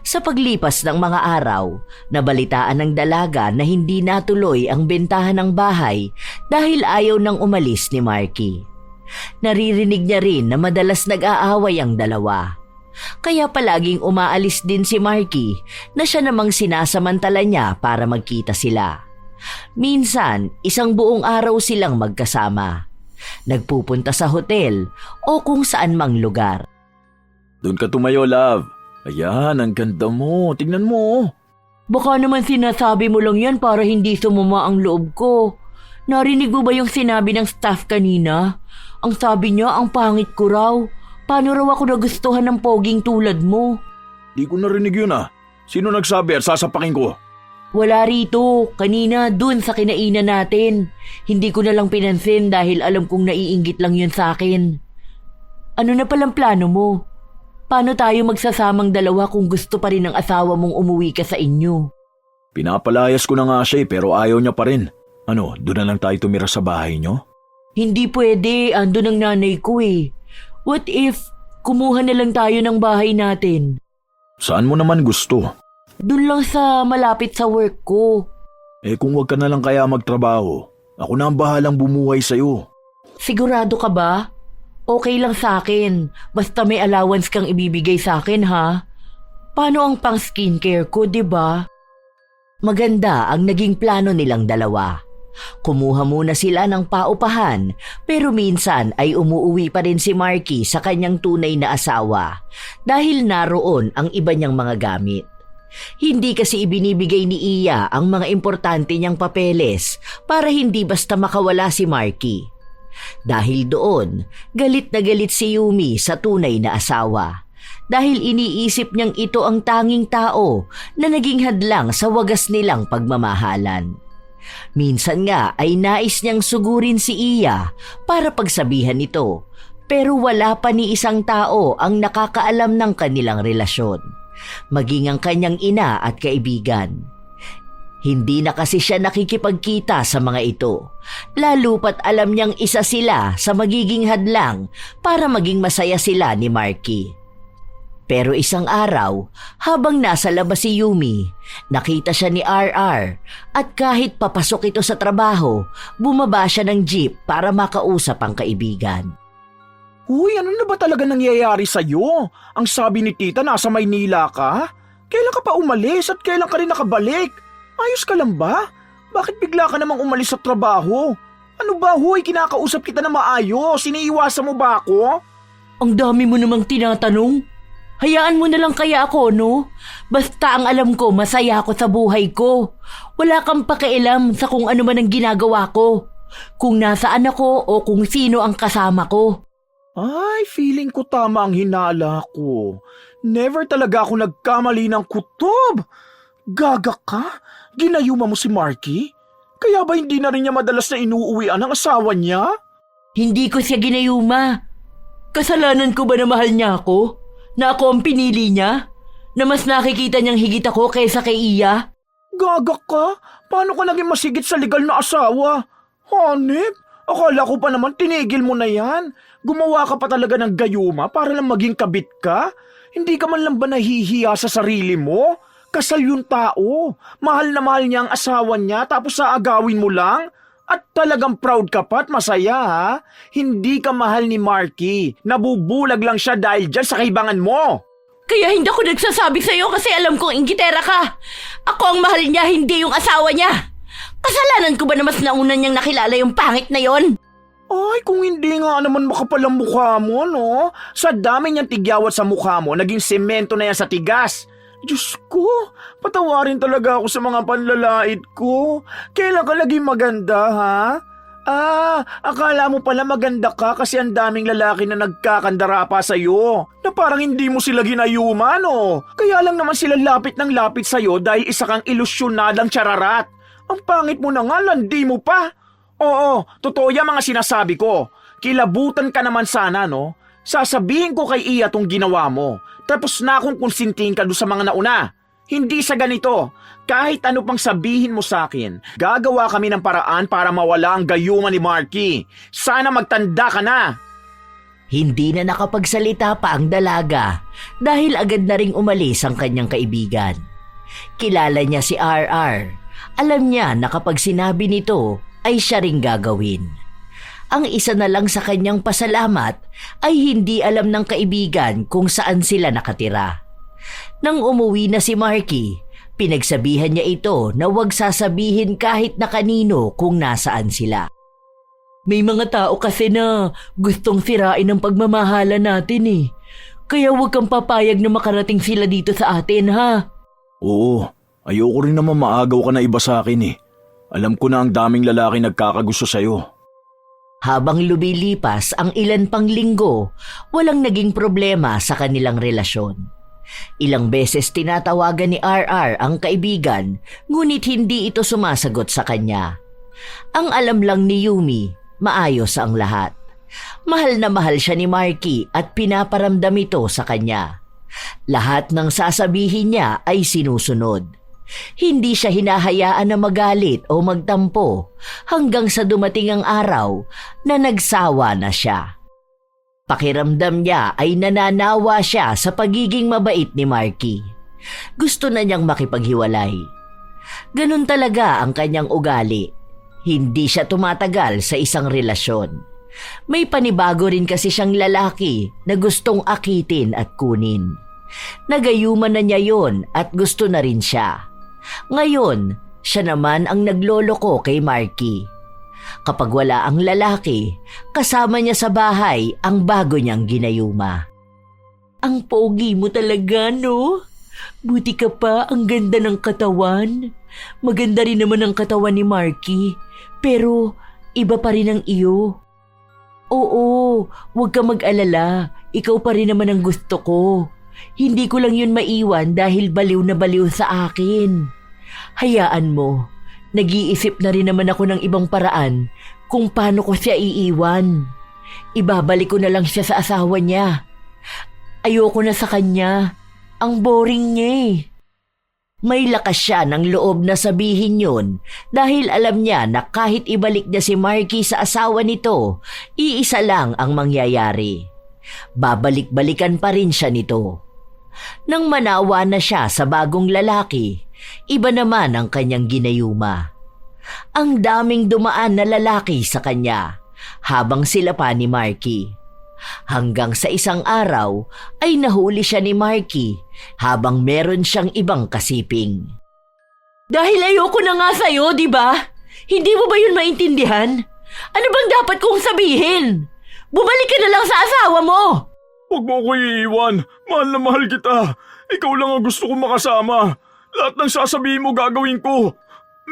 Sa paglipas ng mga araw, nabalitaan ng dalaga na hindi natuloy ang bentahan ng bahay dahil ayaw nang umalis ni Marky. Naririnig niya rin na madalas nag-aaway ang dalawa. Kaya palaging umaalis din si Marky na siya namang sinasamantala niya para magkita sila. Minsan, isang buong araw silang magkasama. Nagpupunta sa hotel o kung saan mang lugar. Doon ka tumayo, love. Ayan, ang ganda mo. Tingnan mo. Baka naman sinasabi mo lang yan para hindi sumama ang loob ko. Narinig mo ba yung sinabi ng staff kanina? Ang sabi niya, ang pangit ko raw. Paano raw ako nagustuhan ng poging tulad mo? Di ko narinig yun ah. Sino nagsabi at sasapakin ko? Wala rito. Kanina, dun sa kinainan natin. Hindi ko na lang pinansin dahil alam kong naiinggit lang yun sa akin. Ano na palang plano mo? Paano tayo magsasamang dalawa kung gusto pa rin ng asawa mong umuwi ka sa inyo? Pinapalayas ko na nga siya pero ayaw niya pa rin. Ano, doon na lang tayo tumira sa bahay niyo? Hindi pwede, andun ang nanay ko eh. What if kumuha na lang tayo ng bahay natin? Saan mo naman gusto? Doon lang sa malapit sa work ko. Eh kung wag ka na lang kaya magtrabaho, ako na ang bahalang bumuhay sa'yo. Sigurado ka ba? Okay lang sa akin. Basta may allowance kang ibibigay sa akin ha. Paano ang pang skincare ko, di ba? Maganda ang naging plano nilang dalawa. Kumuha muna sila ng paupahan pero minsan ay umuuwi pa rin si Marky sa kanyang tunay na asawa dahil naroon ang iba niyang mga gamit. Hindi kasi ibinibigay ni Iya ang mga importante niyang papeles para hindi basta makawala si Marky. Dahil doon, galit na galit si Yumi sa tunay na asawa dahil iniisip niyang ito ang tanging tao na naging hadlang sa wagas nilang pagmamahalan. Minsan nga ay nais niyang sugurin si Iya para pagsabihan ito pero wala pa ni isang tao ang nakakaalam ng kanilang relasyon. maging ang kanyang ina at kaibigan. Hindi na kasi siya nakikipagkita sa mga ito, lalo pat alam niyang isa sila sa magiging hadlang para maging masaya sila ni Marky. Pero isang araw, habang nasa labas si Yumi, nakita siya ni RR at kahit papasok ito sa trabaho, bumaba siya ng jeep para makausap ang kaibigan. Uy, ano na ba talaga nangyayari sa'yo? Ang sabi ni tita nasa Maynila ka? Kailan ka pa umalis at kailan ka rin nakabalik? Ayos ka lang ba? Bakit bigla ka namang umalis sa trabaho? Ano ba, huy? Kinakausap kita na maayos. Iniiwasan mo ba ako? Ang dami mo namang tinatanong. Hayaan mo na lang kaya ako, no? Basta ang alam ko, masaya ako sa buhay ko. Wala kang pakialam sa kung ano man ang ginagawa ko. Kung nasaan ako o kung sino ang kasama ko. Ay, feeling ko tama ang hinala ko. Never talaga ako nagkamali ng kutob. Gaga ka? Ginayuma mo si Marky? Kaya ba hindi na rin niya madalas na inuuwian ang asawa niya? Hindi ko siya ginayuma. Kasalanan ko ba na mahal niya ako? Na ako ang pinili niya? Na mas nakikita niyang higit ako kaysa kay Iya? Gaga ka? Paano ka naging masigit sa legal na asawa? Hanip, akala ko pa naman tinigil mo na yan. Gumawa ka pa talaga ng gayuma para lang maging kabit ka? Hindi ka man lang ba nahihiya sa sarili mo? Kasal yung tao. Mahal na mahal niya ang asawa niya tapos aagawin mo lang? At talagang proud ka pa at masaya ha? Hindi ka mahal ni Marky. Nabubulag lang siya dahil dyan sa kaibangan mo. Kaya hindi ako nagsasabi sa'yo kasi alam kong inggitera ka. Ako ang mahal niya, hindi yung asawa niya. Kasalanan ko ba na mas nauna niyang nakilala yung pangit na yon? Ay, kung hindi nga naman makapal ang mukha mo, no? Sa dami niyang tigyawat sa mukha mo, naging semento na yan sa tigas. Diyos ko, patawarin talaga ako sa mga panlalait ko. Kailan ka laging maganda, ha? Akala mo pala maganda ka kasi ang daming lalaki na nagkakandara pa sa'yo. Na parang hindi mo sila ginayuma, no? Kaya lang naman sila lapit ng lapit sa'yo dahil isa kang ilusyonadang chararat. Ang pangit mo na nga, landi mo pa. Oo, totoo yung mga sinasabi ko. Kilabutan ka naman sana, no? Sasabihin ko kay Iya tong ginawa mo. Tapos na akong konsintihin ka doon sa mga nauna. Hindi sa ganito. Kahit ano pang sabihin mo sa akin, gagawa kami ng paraan para mawala ang gayuma ni Marky. Sana magtanda ka na. Hindi na nakapagsalita pa ang dalaga dahil agad na ring umalis ang kanyang kaibigan. Kilala niya si RR. Alam niya na kapag sinabi nito ay siya ring gagawin. Ang isa na lang sa kanyang pasalamat ay hindi alam ng kaibigan kung saan sila nakatira. Nang umuwi na si Marky, pinagsabihan niya ito na huwag sasabihin kahit na kanino kung nasaan sila. May mga tao kasi na gustong sirain ang pagmamahala natin eh. Kaya huwag kang papayag na makarating sila dito sa atin, ha? Oo, ayoko rin naman maagaw ka na iba sa akin eh. Alam ko na ang daming lalaki nagkakagusto sa'yo. Habang lumilipas ang ilan pang linggo, walang naging problema sa kanilang relasyon. Ilang beses tinatawagan ni RR ang kaibigan, ngunit hindi ito sumasagot sa kanya. Ang alam lang ni Yumi, maayos ang lahat. Mahal na mahal siya ni Marky at pinaparamdam ito sa kanya. Lahat ng sasabihin niya ay sinusunod. Hindi siya hinahayaan na magalit o magtampo hanggang sa dumating ang araw na nagsawa na siya. Pakiramdam niya ay nananawa siya sa pagiging mabait ni Marky. Gusto na niyang makipaghiwalay. Ganun talaga ang kanyang ugali. Hindi siya tumatagal sa isang relasyon. May panibago rin kasi siyang lalaki na gustong akitin at kunin. Nagayuman na niya yon at gusto na rin siya. Ngayon, siya naman ang nagloloko kay Marky. Kapag wala ang lalaki, kasama niya sa bahay ang bago niyang ginayuma. Ang pogi mo talaga, no? Buti ka pa, ang ganda ng katawan. Maganda rin naman ang katawan ni Marky, pero iba pa rin ang iyo. Oo, huwag ka mag-alala. Ikaw pa rin naman ang gusto ko. Hindi ko lang yun maiwan dahil baliw na baliw sa akin. Hayaan mo, nag-iisip na rin naman ako ng ibang paraan kung paano ko siya iiwan. Ibabalik ko na lang siya sa asawa niya. Ayoko na sa kanya. Ang boring niya eh. May lakas siya ng loob na sabihin yun dahil alam niya na kahit ibalik niya si Marky sa asawa nito, iisa lang ang mangyayari. Babalik-balikan pa rin siya nito. Nang manawa na siya sa bagong lalaki, iba naman ang kanyang ginayuma. Ang daming dumaan na lalaki sa kanya habang sila pa ni Marky. Hanggang sa isang araw ay nahuli siya ni Marky habang meron siyang ibang kasiping. Dahil ayoko na nga sa'yo, di ba? Hindi mo ba yun maintindihan? Ano bang dapat kong sabihin? Bumalik ka na lang sa asawa mo! Huwag mo ko iiwan. Mahal na mahal kita. Ikaw lang ang gusto kong makasama. Lahat ng sasabihin mo gagawin ko.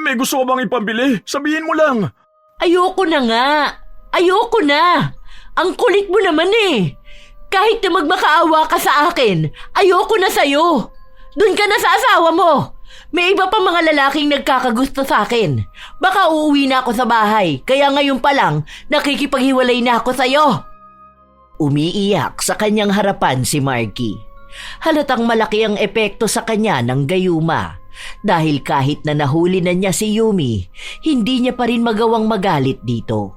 May gusto ka bang ipambili? Sabihin mo lang. Ayoko na nga. Ayoko na. Ang kulit mo naman eh. Kahit na magmakaawa ka sa akin, ayoko na sa'yo. Doon ka na sa asawa mo. May iba pa mga lalaking nagkakagusto sa akin. Baka uuwi na ako sa bahay, kaya ngayon pa lang nakikipaghiwalay na ako sa'yo. Umiiyak sa kanyang harapan si Marky. Halatang malaki ang epekto sa kanya ng gayuma. Dahil kahit na nahuli na niya si Yumi, hindi niya pa rin magawang magalit dito.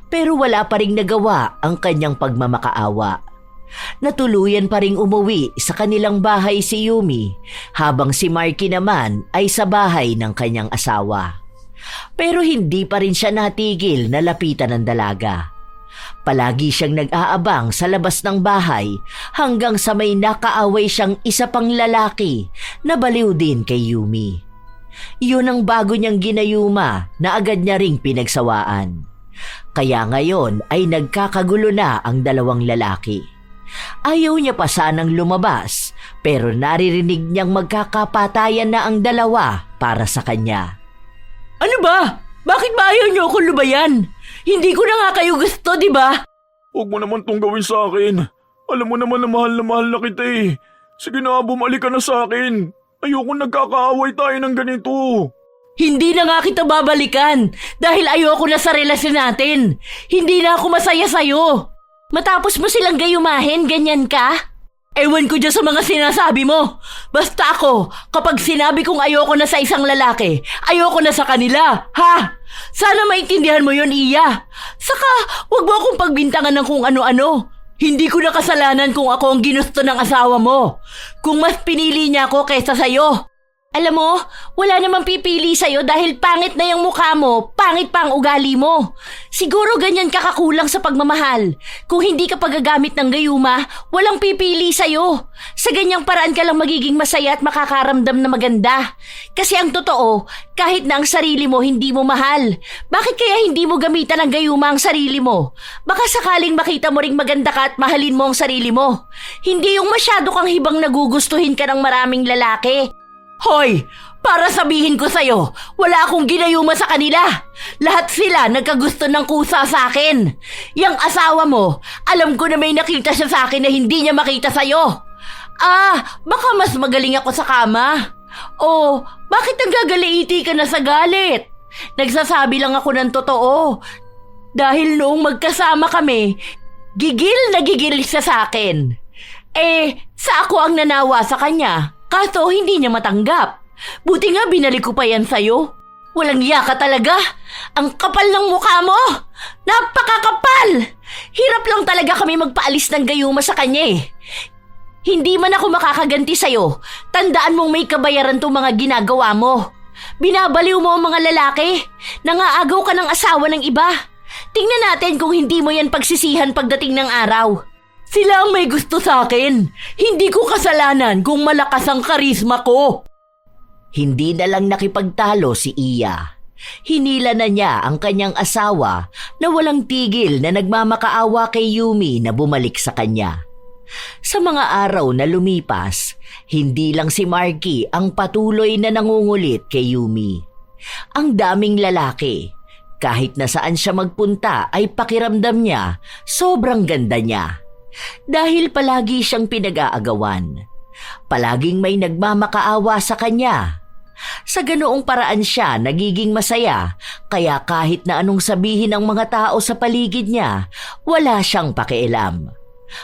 Pero wala pa ring nagawa ang kanyang pagmamakaawa. Natuluyan pa ring umuwi sa kanilang bahay si Yumi habang si Marky naman ay sa bahay ng kanyang asawa. Pero hindi pa rin siya natigil na lapitan ng dalaga. Palagi siyang nag-aabang sa labas ng bahay hanggang sa may nakaaway siyang isa pang lalaki na baliw din kay Yumi. Yun ang bago niyang ginayuma na agad niya ring pinagsawaan. Kaya ngayon ay nagkakagulo na ang dalawang lalaki. Ayaw niya pa sanang lumabas pero naririnig niyang magkakapatayan na ang dalawa para sa kanya. Ano ba? Bakit ba ayaw niyo akong lubayan? Hindi ko na nga kayo gusto, di ba? Huwag mo naman tong gawin sa akin. Alam mo naman na mahal na kita eh. Sige na, bumalik ka na sa akin. Ayoko nagkakaaway tayo ng ganito. Hindi na nga kita babalikan dahil ayoko na sa relasyon natin. Hindi na ako masaya sa'yo. Matapos mo silang gayumahin, ganyan ka? Ewan ko dyan sa mga sinasabi mo. Basta ako, kapag sinabi kong ayoko na sa isang lalaki, ayoko na sa kanila, ha? Sana maintindihan mo yun, Iya. Saka, wag mo akong pagbintangan ng kung ano-ano. Hindi ko na kasalanan kung ako ang ginusto ng asawa mo. Kung mas pinili niya ako kaysa sa'yo. Alam mo, wala namang pipili sa'yo dahil pangit na yung mukha mo, pangit pa ang ugali mo. Siguro ganyan ka kakulang sa pagmamahal. Kung hindi ka pagagamit ng gayuma, walang pipili sa'yo. Sa ganyang paraan ka lang magiging masaya at makakaramdam na maganda. Kasi ang totoo, kahit na ang sarili mo hindi mo mahal, bakit kaya hindi mo gamitan ng gayuma ang sarili mo? Baka sakaling makita mo ring maganda ka at mahalin mo ang sarili mo. Hindi yung masyado kang hibang nagugustuhin ka ng maraming lalaki. Hoy! Para sabihin ko sa'yo, wala akong ginayuma sa kanila. Lahat sila nagkagusto ng kusa sa akin. Yang asawa mo, alam ko na may nakita siya sa akin na hindi niya makita sa'yo. Baka mas magaling ako sa kama. O, bakit nagagaliiti ka na sa galit? Nagsasabi lang ako ng totoo. Dahil noong magkasama kami, gigil na gigil siya sa akin. Sa ako ang nanawa sa kanya. Kaso hindi niya matanggap. Buti nga binalik ko pa yan sa'yo. Walang iya ka talaga. Ang kapal ng mukha mo. Napakakapal. Hirap lang talaga kami magpaalis ng gayuma sa kanya eh. Hindi man ako makakaganti sa'yo. Tandaan mong may kabayaran tong mga ginagawa mo. Binabaliw mo ang mga lalaki. Nangaagaw ka ng asawa ng iba. Tingnan natin kung hindi mo yan pagsisihan pagdating ng araw. Sila ang may gusto sa akin. Hindi ko kasalanan kung malakas ang karisma ko. Hindi na lang nakipagtalo si Iya. Hinila na niya ang kanyang asawa na walang tigil na nagmamakaawa kay Yumi na bumalik sa kanya. Sa mga araw na lumipas, hindi lang si Marky ang patuloy na nangungulit kay Yumi. Ang daming lalaki. Kahit na saan siya magpunta ay pakiramdam niya sobrang ganda niya. Dahil palagi siyang pinag-aagawan. Palaging may nagmamakaawa sa kanya. Sa ganoong paraan siya nagiging masaya, kaya kahit na anong sabihin ng mga tao sa paligid niya, wala siyang pakialam.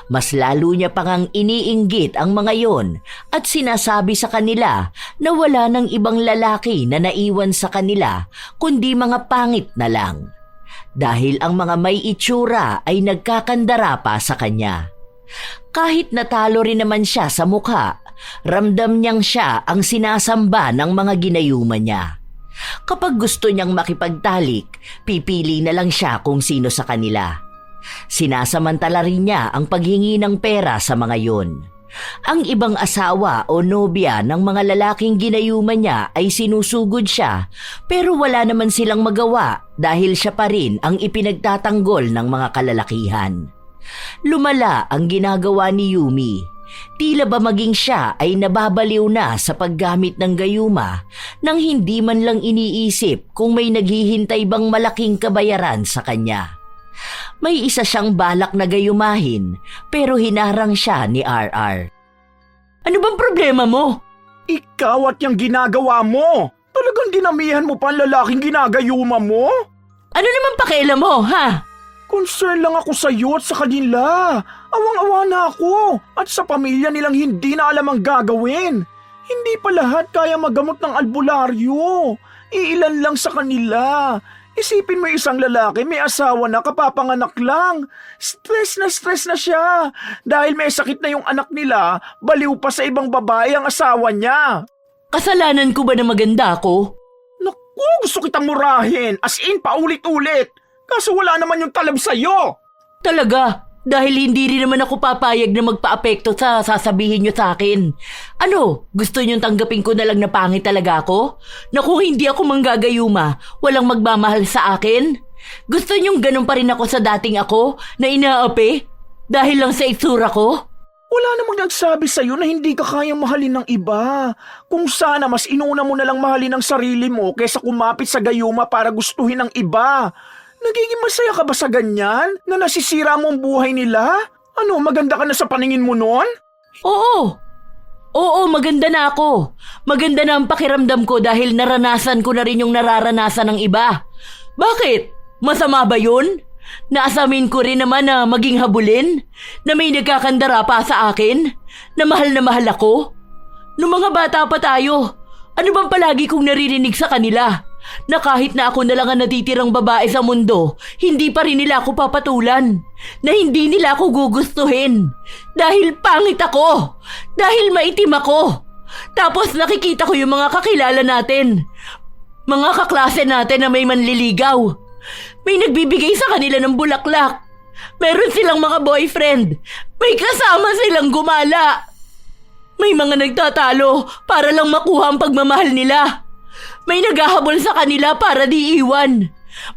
Mas lalo niya pang iniinggit ang mga yon at sinasabi sa kanila na wala ng ibang lalaki na naiwan sa kanila kundi mga pangit na lang. Dahil ang mga may itsura ay nagkakandara pa sa kanya. Kahit natalo rin naman siya sa mukha, ramdam niyang siya ang sinasamba ng mga ginayuma niya. Kapag gusto niyang makipagtalik, pipili na lang siya kung sino sa kanila. Sinasamantala rin niya ang paghingi ng pera sa mga yon. Ang ibang asawa o nobya ng mga lalaking ginayuma niya ay sinusugod siya, pero wala naman silang magawa dahil siya pa rin ang ipinagtatanggol ng mga kalalakihan. Lumala ang ginagawa ni Yumi. Tila ba maging siya ay nababaliw na sa paggamit ng gayuma nang hindi man lang iniisip kung may naghihintay bang malaking kabayaran sa kanya. May isa siyang balak na gayumahin pero hinarang siya ni RR. Ano bang problema mo? Ikaw at yung ginagawa mo. Talagang dinamihan mo pa ang lalaking ginagayuma mo? Ano naman pakialam mo, ha? Concern lang ako sa iyo at sa kanila. Awang-awa na ako at sa pamilya nilang hindi na alam ang gagawin. Hindi pa lahat kaya magamot ng albularyo. Iilan lang sa kanila. Isipin mo isang lalaki, may asawa na, kapapanganak lang. Stress na siya. Dahil may sakit na yung anak nila, baliw pa sa ibang babae ang asawa niya. Kasalanan ko ba na maganda ako? Naku, gusto kitang murahin. As in, paulit-ulit. Kaso wala naman yung talab sa'yo. Talaga, dahil hindi rin naman ako papayag na magpa-apekto sa sasabihin nyo sa akin. Ano, gusto nyo tanggapin ko na lang na pangit talaga ako? Na kung hindi ako manggagayuma, walang magmamahal sa akin? Gusto nyong ganun pa rin ako sa dating ako na inaapi? Dahil lang sa itsura ko? Wala namang nagsabi sa'yo na hindi ka kayang mahalin ng iba. Kung sana mas inuna mo na lang mahalin ang sarili mo kaysa kumapit sa gayuma para gustuhin ng iba. Nagiging masaya ka ba sa ganyan? Na nasisira mo ang buhay nila? Ano, maganda ka na sa paningin mo nun? Oo, maganda na ako. Maganda na ang pakiramdam ko dahil naranasan ko na rin yung nararanasan ng iba. Bakit? Masama ba yun? Naasamin ko rin naman na maging habulin? Na may nagkakandara pa sa akin? Na mahal ako? Noong mga bata pa tayo, ano bang palagi kong naririnig sa kanila? Na kahit na ako na lang ang natitirang babae sa mundo, hindi pa rin nila ako papatulan. Na hindi nila ako gugustuhin. Dahil pangit ako. Dahil maitim ako. Tapos nakikita ko yung mga kakilala natin. Mga kaklase natin na may manliligaw. May nagbibigay sa kanila ng bulaklak. Meron silang mga boyfriend. May kasama silang gumala. May mga nagtatalo para lang makuha ang pagmamahal nila. May naghahabol sa kanila para di iwan.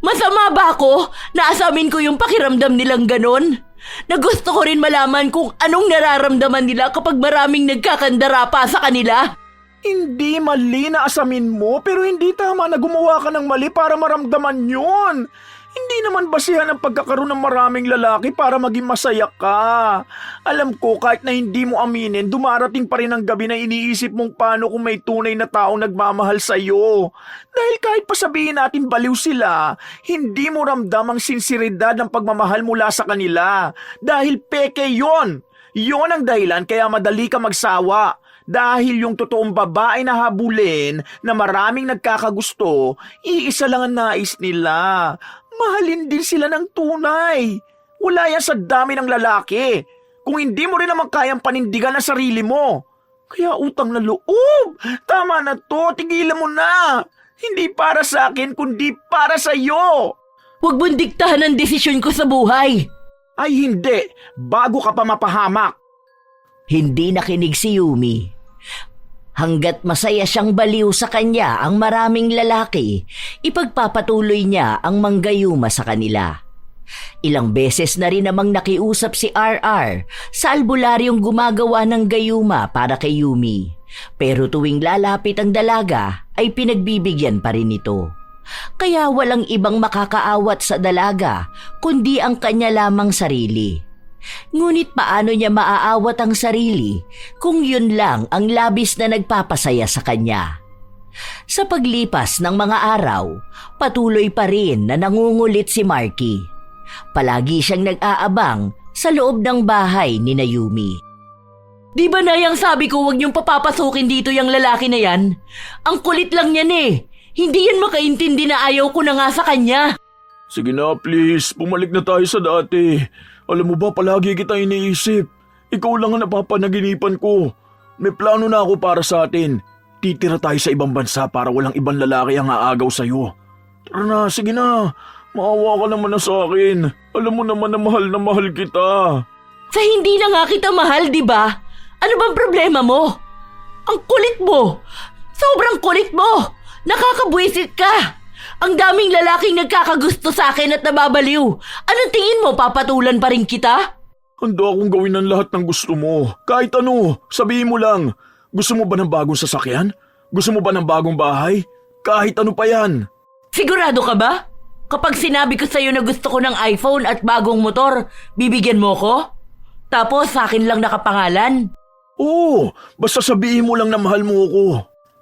Masama ba ako na asamin ko yung pakiramdam nilang ganon? Na gusto ko rin malaman kung anong nararamdaman nila kapag maraming nagkakandara pa sa kanila? Hindi mali na asamin mo, pero hindi tama na gumawa ka ng mali para maramdaman yun. Hindi naman basihan ang pagkakaroon ng maraming lalaki para maging masaya ka. Alam ko kahit na hindi mo aminin, dumarating pa rin ang gabi na iniisip mong paano kung may tunay na taong nagmamahal sa'yo. Dahil kahit pasabihin natin baliw sila, hindi mo ramdam ang sinseridad ng pagmamahal mula sa kanila. Dahil peke yon. Yon ang dahilan kaya madali ka magsawa. Dahil yung totoong babae na habulin na maraming nagkakagusto, iisa lang ang nais nila. Mahalin din sila ng tunay. Wala yan sa dami ng lalaki. Kung hindi mo rin naman kayang panindigan ang sarili mo. Kaya utang na loob. Tama na to, tigilan mo na. Hindi para sa akin, kundi para sa iyo. Huwag mong diktahan ang desisyon ko sa buhay. Ay hindi, bago ka pa mapahamak. Hindi nakinig si Yumi. Hanggat masaya siyang baliw sa kanya ang maraming lalaki, ipagpapatuloy niya ang manggayuma sa kanila. Ilang beses na rin namang nakiusap si RR sa albularyong gumagawa ng gayuma para kay Yumi. Pero tuwing lalapit ang dalaga ay pinagbibigyan pa rin ito. Kaya walang ibang makakaawat sa dalaga kundi ang kanya lamang sarili. Ngunit paano niya maaawat ang sarili kung yun lang ang labis na nagpapasaya sa kanya? Sa paglipas ng mga araw, patuloy pa rin na nangungulit si Marky. Palagi siyang nag-aabang sa loob ng bahay ni Yumi. Di ba Nay, ang sabi ko huwag niyong papapasukin dito yung lalaki na yan? Ang kulit lang niyan eh. Hindi yan makaintindi na ayaw ko na nga sa kanya. Sige na please, bumalik na tayo sa dati. Alam mo ba, palagi kita iniisip. Ikaw lang ang napapanaginipan ko. May plano na ako para sa atin. Titira tayo sa ibang bansa para walang ibang lalaki ang aagaw sa'yo. Tara na, sige na. Maawa ka naman na sa akin. Alam mo naman na mahal kita. Sa hindi na nga kita mahal, di ba? Ano bang problema mo? Ang kulit mo! Sobrang kulit mo! Nakakabwisit ka! Ang daming lalaking nagkakagusto sa akin at nababaliw. Anong tingin mo, papatulan pa rin kita? Handa akong gawin ang lahat ng gusto mo. Kahit ano, sabihin mo lang. Gusto mo ba ng bagong sasakyan? Gusto mo ba ng bagong bahay? Kahit ano pa yan. Sigurado ka ba? Kapag sinabi ko sa'yo na gusto ko ng iPhone at bagong motor, bibigyan mo ko? Tapos sa akin lang nakapangalan? Oo, basta sabihin mo lang na mahal mo ako.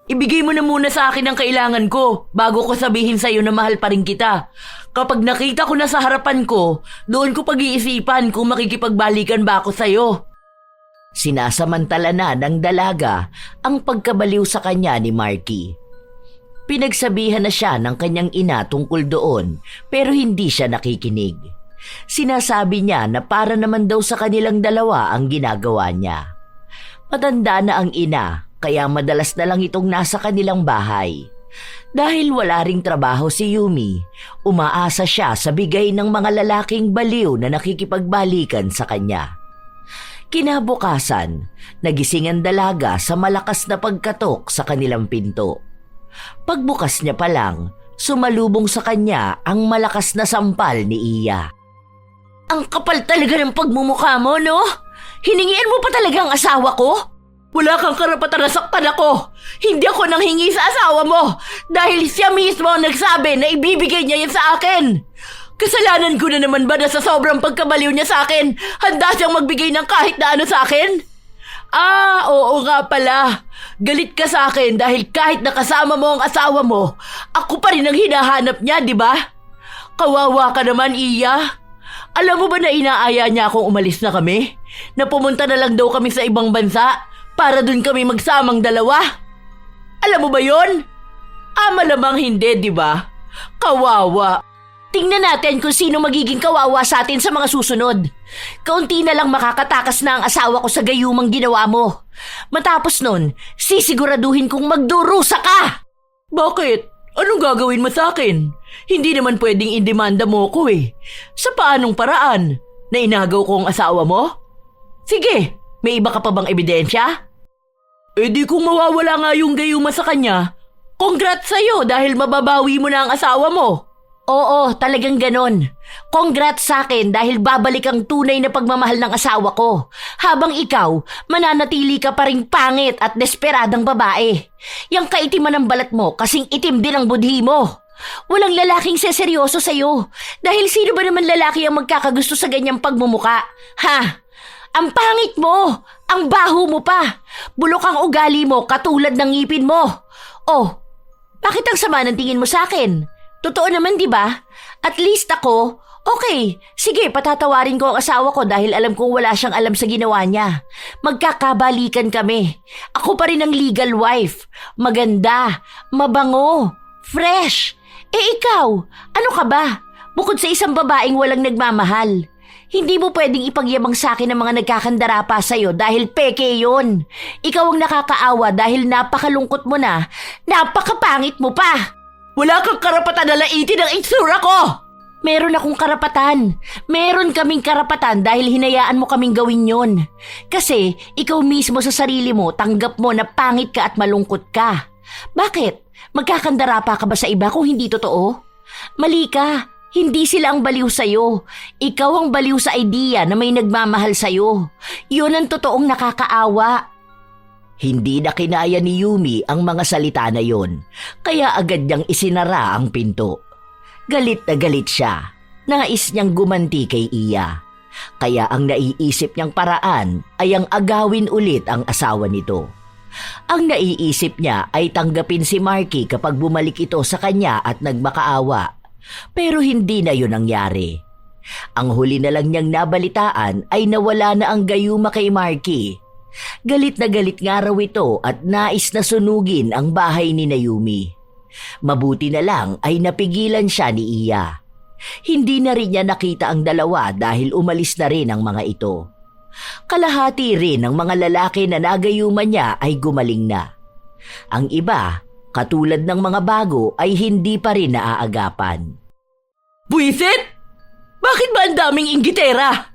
Ibigay mo na muna sa akin ang kailangan ko bago ko sabihin sa'yo na mahal pa rin kita. Kapag nakita ko na sa harapan ko, doon ko pag-iisipan kung makikipagbalikan ba ako sa'yo. Sinasamantala na ng dalaga ang pagkabaliw sa kanya ni Marky. Pinagsabihan na siya ng kanyang ina tungkol doon pero hindi siya nakikinig. Sinasabi niya na para naman daw sa kanilang dalawa ang ginagawa niya. Matanda na ang ina kaya madalas na lang itong nasa kanilang bahay. Dahil wala ring trabaho si Yumi, umaasa siya sa bigay ng mga lalaking baliw na nakikipagbalikan sa kanya. Kinabukasan, nagising ang dalaga sa malakas na pagkatok sa kanilang pinto. Pagbukas niya pa lang, sumalubong sa kanya ang malakas na sampal ni Iya. Ang kapal talaga ng pagmumukha mo, no? Hiningian mo pa talaga ang asawa ko? Wala kang karapatan na saktan ako. Hindi ako nanghingi sa asawa mo dahil siya mismo ang nagsabi na ibibigay niya yan sa akin. Kasalanan ko na naman ba na sa sobrang pagkabaliw niya sa akin, handa siyang magbigay ng kahit na ano sa akin? Oo nga pala. Galit ka sa akin dahil kahit nakasama mo ang asawa mo, ako pa rin ang hinahanap niya, di ba? Kawawa ka naman, Iya. Alam mo ba na inaaya niya akong umalis na kami? Na pumunta na lang daw kami sa ibang bansa para dun kami magsamang dalawa? Alam mo ba yon? Malamang hindi, di ba? Kawawa. Tingnan natin kung sino magiging kawawa sa atin sa mga susunod. Kaunti na lang makakatakas na ang asawa ko sa gayumang ginawa mo. Matapos nun, sisiguraduhin kong magdurusa ka! Bakit? Anong gagawin mo sa akin? Hindi naman pwedeng indemanda mo ko eh. Sa paanong paraan? Na inagaw ko ang asawa mo? Sige, may iba ka pa bang ebidensya? Di kung mawawala nga yung gayuma sa kanya, congrats sa'yo dahil mababawi mo na ang asawa mo. Oo, talagang ganon. Congrats sa akin dahil babalik ang tunay na pagmamahal ng asawa ko. Habang ikaw, mananatili ka pa ring pangit at desperadang babae. Yang kaitiman ng balat mo kasing itim din ang budhi mo. Walang lalaking seseryoso sa'yo. Dahil sino ba naman lalaki ang magkakagusto sa ganyang pagmumuka? Ha? Ang pangit mo! Ang baho mo pa! Bulok ang ugali mo katulad ng ngipin mo. Oh, bakit ang sama ng tingin mo sa akin? Totoo naman, di ba? At least ako, okay, sige, patatawarin ko ang asawa ko dahil alam kong wala siyang alam sa ginawa niya. Magkakabalikan kami. Ako pa rin ang legal wife. Maganda, mabango, fresh. Ikaw, ano ka ba? Bukod sa isang babaeng walang nagmamahal. Hindi mo pwedeng ipagyabang sa akin ang mga nagkakandara pa sa'yo dahil peke yon. Ikaw ang nakakaawa dahil napakalungkot mo na, napakapangit mo pa. Wala kang karapatan na laitin ang itsura ko! Meron akong karapatan. Meron kaming karapatan dahil hinayaan mo kaming gawin yon. Kasi ikaw mismo sa sarili mo tanggap mo na pangit ka at malungkot ka. Bakit? Magkakandara pa ka ba sa iba kung hindi totoo? Mali ka. Hindi sila ang baliw sa'yo. Ikaw ang baliw sa idea na may nagmamahal sa'yo. Yun ang totoong nakakaawa. Hindi na kinaya ni Yumi ang mga salita na yon, kaya agad niyang isinara ang pinto. Galit na galit siya. Nais niyang gumanti kay Iya. Kaya ang naiisip niyang paraan ay ang agawin ulit ang asawa nito. Ang naiisip niya ay tanggapin si Marky kapag bumalik ito sa kanya at nagmakaawa. Pero hindi na yun nangyari. Ang huli na lang niyang nabalitaan ay nawala na ang gayuma kay Marky. Galit na galit nga raw ito at nais na sunugin ang bahay ni Yumi. Mabuti na lang ay napigilan siya ni Iya. Hindi na rin niya nakita ang dalawa dahil umalis na rin ang mga ito. Kalahati rin ng mga lalaki na nagayuman niya ay gumaling na. Ang iba, katulad ng mga bago, ay hindi pa rin naaagapan. Buisit! Bakit ba ang daming inggitera?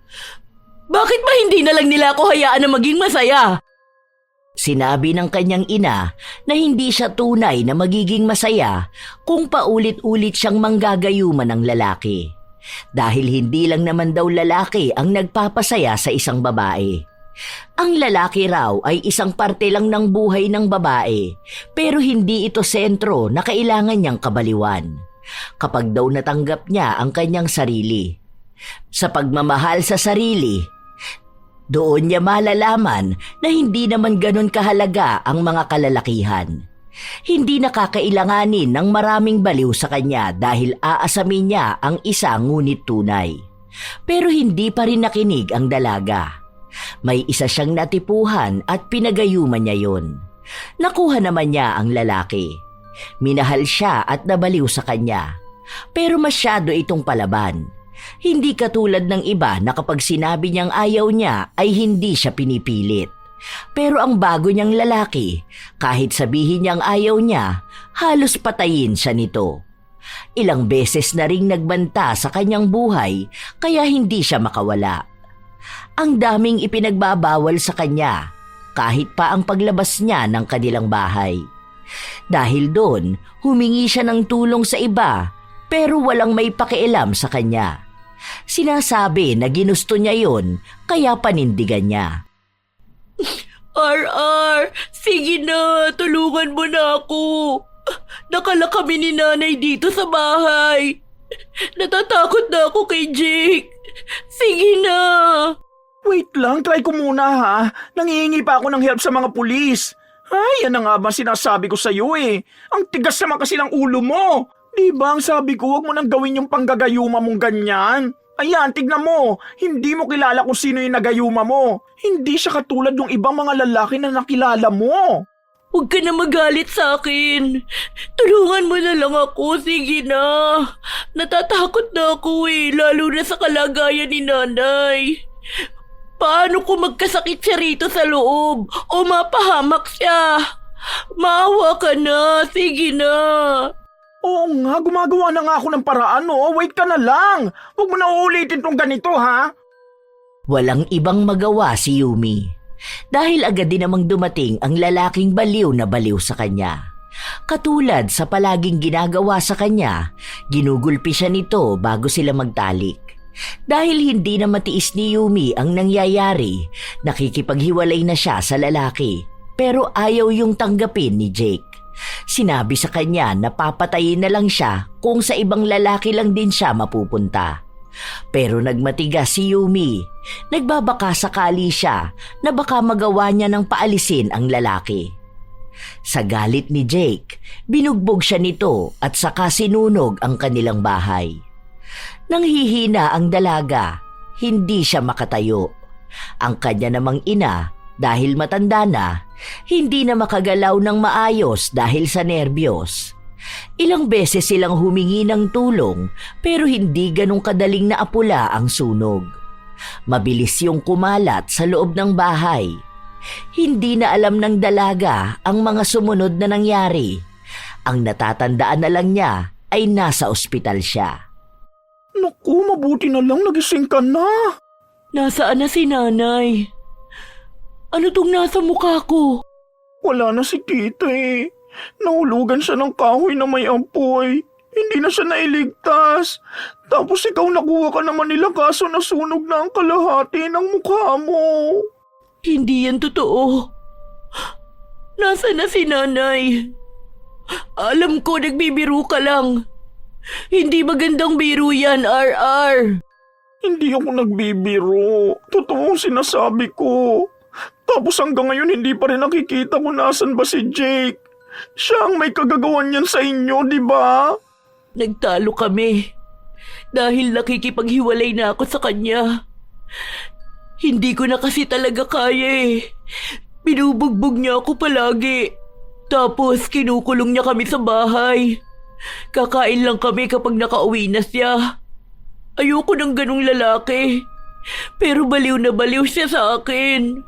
Bakit ba hindi na lang nila ako hayaan na maging masaya? Sinabi ng kanyang ina na hindi siya tunay na magiging masaya kung paulit-ulit siyang manggagayuman ng lalaki. Dahil hindi lang naman daw lalaki ang nagpapasaya sa isang babae. Ang lalaki raw ay isang parte lang ng buhay ng babae, pero hindi ito sentro na kailangan niyang kabaliwan. Kapag daw natanggap niya ang kanyang sarili. Sa pagmamahal sa sarili, doon niya malalaman na hindi naman ganon kahalaga ang mga kalalakihan. Hindi nakakailanganin ng maraming baliw sa kanya dahil aasamin niya ang isa ngunit tunay. Pero hindi pa rin nakinig ang dalaga. May isa siyang natipuhan at pinagayuman niya yon. Nakuha naman niya ang lalaki. Minahal siya at nabaliw sa kanya. Pero masyado itong palaban. Hindi katulad ng iba na kapag sinabi niyang ayaw niya ay hindi siya pinipilit. Pero ang bago niyang lalaki, kahit sabihin niyang ayaw niya, halos patayin siya nito. Ilang beses na ring nagbanta sa kanyang buhay kaya hindi siya makawala. Ang daming ipinagbabawal sa kanya, kahit pa ang paglabas niya ng kanilang bahay. Dahil doon, humingi siya ng tulong sa iba pero walang may pakialam sa kanya. Sinasabi na ginusto niya yon kaya panindigan niya. RR, sige na, tulungan mo na ako. Nakala kami ni nanay dito sa bahay. Natatakot na ako kay Jake. Sige na. Wait lang, try ko muna ha. Nangihingi pa ako ng help sa mga pulis. Ay, yan na nga ba sinasabi ko sa'yo eh. Ang tigas naman kasi ng ulo mo. Di ba ang sabi ko, huwag mo nang gawin yung panggagayuma mong ganyan. Ayan, tignan mo. Hindi mo kilala kung sino yung nagayuma mo. Hindi siya katulad ng ibang mga lalaki na nakilala mo. Huwag ka na magalit sa akin. Tulungan mo na lang ako, sige na. Natatakot na ako lalo na sa kalagayan ni nanay. Paano kung magkasakit siya rito sa loob o mapahamak siya? Maawa ka na, sige na. Oo nga, gumagawa na nga ako ng paraan Wait ka na lang. Huwag mo na uulitin tong ganito ha. Walang ibang magawa si Yumi. Dahil agad din namang dumating ang lalaking baliw na baliw sa kanya. Katulad sa palaging ginagawa sa kanya, ginugulpi siya nito bago sila magtalik. Dahil hindi na matiis ni Yumi ang nangyayari, nakikipaghiwalay na siya sa lalaki. Pero ayaw yung tanggapin ni Jake. Sinabi sa kanya na papatayin na lang siya kung sa ibang lalaki lang din siya mapupunta. Pero nagmatigas si Yumi. Nagbabaka sakali siya na baka magawa niya ng paalisin ang lalaki. Sa galit ni Jake, binugbog siya nito at saka sinunog ang kanilang bahay. Nanghihina ang dalaga, hindi siya makatayo. Ang kanya namang ina, dahil matanda na, hindi na makagalaw ng maayos dahil sa nerbiyos. Ilang beses silang humingi ng tulong pero hindi ganong kadaling naapula ang sunog. Mabilis yung kumalat sa loob ng bahay. Hindi na alam ng dalaga ang mga sumunod na nangyari. Ang natatandaan na lang niya ay nasa ospital siya. Naku, mabuti na lang nagising ka na. Nasaan na si nanay? Ano tong nasa mukha ko? Wala na si tita eh. Nahulugan siya ng kahoy na may apoy. Hindi na siya nailigtas. Tapos ikaw nakuha ka naman nila kaso nasunog na ang kalahati ng mukha mo. Hindi yan totoo. Nasaan na si nanay? Alam ko nagbibiro ka lang. Hindi magandang biro yan, RR. Hindi ako nagbibiro. Totoo ang sinasabi ko. Tapos hanggang ngayon hindi pa rin nakikita kung nasan ba si Jake. Siya ang may kagagawan niyan sa inyo, di ba? Nagtalo kami. Dahil nakikipaghiwalay na ako sa kanya. Hindi ko na kasi talaga kaya eh. Binubugbog niya ako palagi. Tapos kinukulong niya kami sa bahay. Kakain lang kami kapag nakauwi na siya. Ayoko ng ganung lalaki. Pero baliw na baliw siya sa akin.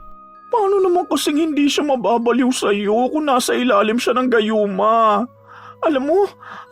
Paano naman kasing hindi siya mababaliw sa'yo kung nasa ilalim siya ng gayuma? Alam mo,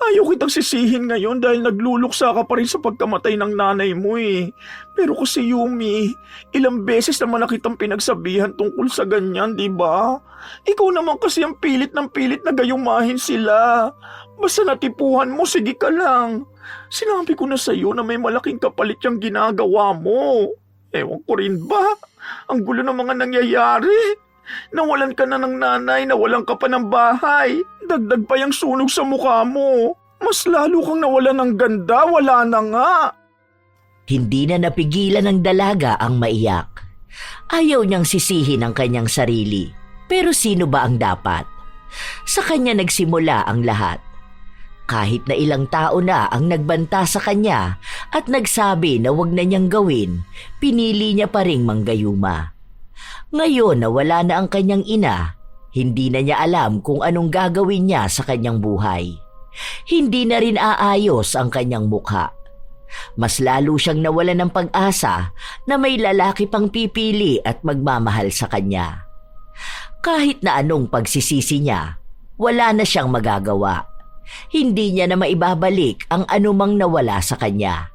ayaw kitang sisihin ngayon dahil nagluluksa ka pa rin sa pagkamatay ng nanay mo eh. Pero kasi Yumi, ilang beses naman na kitang pinagsabihan tungkol sa ganyan, di ba? Ikaw naman kasi ang pilit ng pilit na gayumahin sila. Basta natipuhan mo, sige ka lang. Sinabi ko na sa'yo na may malaking kapalit yung ginagawa mo. Ewan ko rin ba? Ang gulo ng mga nangyayari. Nawalan ka na ng nanay, nawalan ka pa ng bahay. Dagdag pa yung sunog sa mukha mo. Mas lalo kang nawalan ng ganda, wala na nga. Hindi na napigilan ng dalaga ang maiyak. Ayaw niyang sisihin ang kanyang sarili. Pero sino ba ang dapat? Sa kanya nagsimula ang lahat. Kahit na ilang tao na ang nagbanta sa kanya at nagsabi na wag na niyang gawin, pinili niya pa ring manggayuma. Ngayon na wala na ang kanyang ina, hindi na niya alam kung anong gagawin niya sa kanyang buhay. Hindi na rin aayos ang kanyang mukha. Mas lalo siyang nawalan ng pag-asa na may lalaki pang pipili at magmamahal sa kanya. Kahit na anong pagsisisi niya, wala na siyang magagawa. Hindi niya na maibabalik ang anumang nawala sa kanya.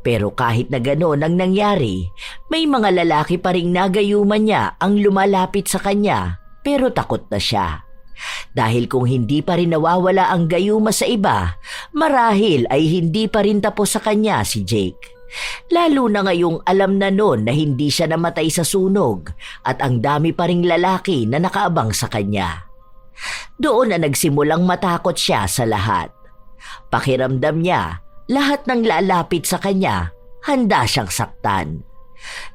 Pero kahit na gano'n ang nangyari, may mga lalaki pa ring nagayuman niya ang lumalapit sa kanya pero takot na siya. Dahil kung hindi pa rin nawawala ang gayuma sa iba, marahil ay hindi pa rin tapos sa kanya si Jake. Lalo na ngayong alam na noon na hindi siya namatay sa sunog at ang dami pa ring lalaki na nakaabang sa kanya. Doon na nagsimulang matakot siya sa lahat. Pakiramdam niya, lahat ng lalapit sa kanya, handa siyang saktan.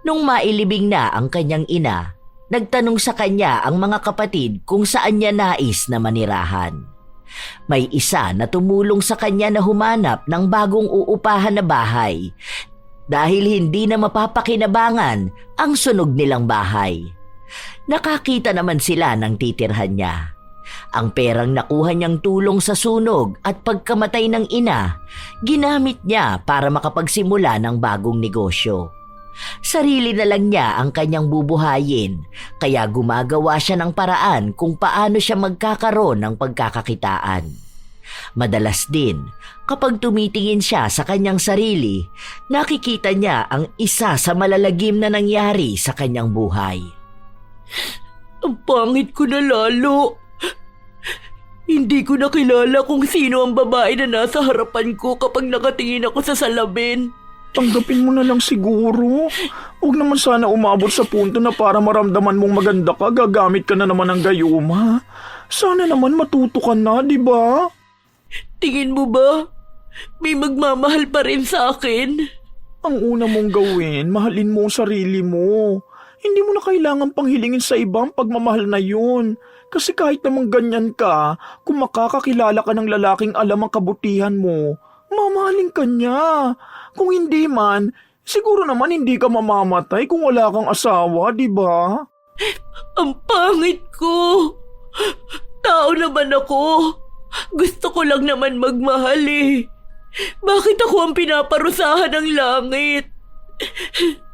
Nung mailibing na ang kanyang ina, nagtanong sa kanya ang mga kapatid kung saan niya nais na manirahan. May isa na tumulong sa kanya na humanap ng bagong uupahan na bahay dahil hindi na mapapakinabangan ang sunog nilang bahay. Nakakita naman sila ng titirhan niya. Ang perang nakuha niyang tulong sa sunog at pagkamatay ng ina, ginamit niya para makapagsimula ng bagong negosyo. Sarili na lang niya ang kanyang bubuhayin, kaya gumagawa siya ng paraan kung paano siya magkakaroon ng pagkakakitaan. Madalas din, kapag tumitingin siya sa kanyang sarili, nakikita niya ang isa sa malalagim na nangyari sa kanyang buhay. Ang pangit ko na lalo. Hindi ko nakilala kung sino ang babae na nasa harapan ko kapag nakatingin ako sa salamin. Tanggapin mo na lang siguro. Huwag naman sana umabot sa punto na para maramdaman mong maganda ka, gagamit ka na naman ng gayuma. Sana naman matuto ka na, di ba? Tingin mo ba? May magmamahal pa rin sa akin? Ang una mong gawin, mahalin mo ang sarili mo. Hindi mo na kailangan panghilingin sa ibang pagmamahal na yun. Kasi kahit namang ganyan ka, kung makakakilala ka ng lalaking alam ang kabutihan mo, mamahalin ka niya. Kung hindi man, siguro naman hindi ka mamamatay kung wala kang asawa, di ba? Ang pangit ko! Tao naman ako! Gusto ko lang naman magmahal eh. Bakit ako ang pinaparusahan ng langit?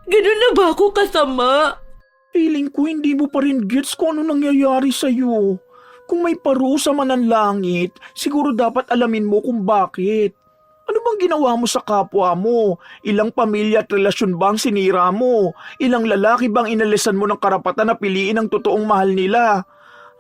Ganun na ba ako kasama? Feeling ko hindi mo pa rin gets kung ano nangyayari sa'yo. Kung may parusa man ang langit, siguro dapat alamin mo kung bakit. Ano bang ginawa mo sa kapwa mo? Ilang pamilya at relasyon bang sinira mo? Ilang lalaki bang inalisan mo ng karapatan na piliin ang totoong mahal nila?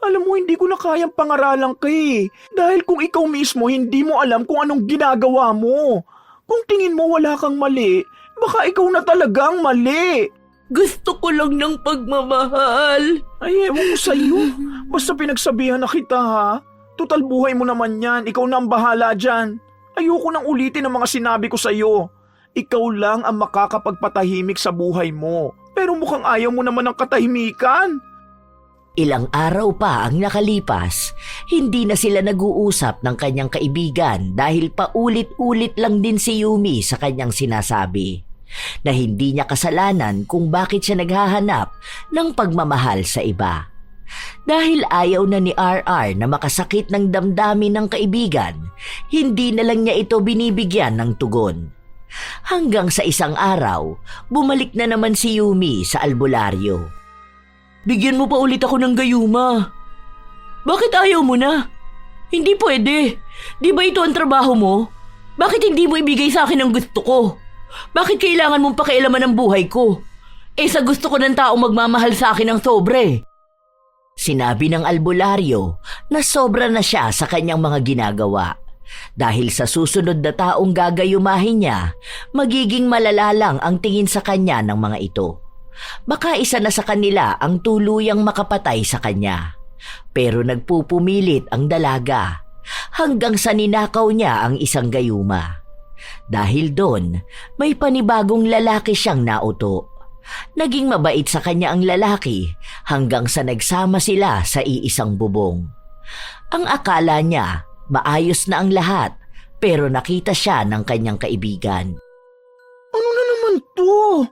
Alam mo, hindi ko na kayang pangaralan ka eh. Dahil kung ikaw mismo hindi mo alam kung anong ginagawa mo. Kung tingin mo wala kang mali, baka ikaw na talagang mali. Gusto ko lang ng pagmamahal. Ay, ewan ko sa'yo. Basta pinagsabihan na kita ha. Total buhay mo naman yan. Ikaw na ang bahala dyan. Ayoko nang ulitin ang mga sinabi ko sa'yo. Ikaw lang ang makakapagpatahimik sa buhay mo. Pero mukhang ayaw mo naman ng katahimikan. Ilang araw pa ang nakalipas, hindi na sila nag-uusap ng kanyang kaibigan dahil paulit-ulit lang din si Yumi sa kanyang sinasabi na hindi niya kasalanan kung bakit siya naghahanap ng pagmamahal sa iba. Dahil ayaw na ni RR na makasakit ng damdamin ng kaibigan, hindi na lang niya ito binibigyan ng tugon. Hanggang sa isang araw, bumalik na naman si Yumi sa albularyo. Bigyan mo pa ulit ako ng gayuma. Bakit ayaw mo na? Hindi pwede. Di ba ito ang trabaho mo? Bakit hindi mo ibigay sa akin ang gusto ko? Bakit kailangan mong pakialaman ang buhay ko? Sa gusto ko ng taong magmamahal sa akin ng sobre. Sinabi ng albularyo na sobra na siya sa kanyang mga ginagawa. Dahil sa susunod na taong gagayumahin niya, magiging malala lang ang tingin sa kanya ng mga ito. Baka isa na sa kanila ang tuluyang makapatay sa kanya. Pero nagpupumilit ang dalaga hanggang sa ninakaw niya ang isang gayuma. Dahil doon, may panibagong lalaki siyang nauto. Naging mabait sa kanya ang lalaki hanggang sa nagsama sila sa iisang bubong. Ang akala niya, maayos na ang lahat, pero nakita siya ng kanyang kaibigan. Ano na naman to?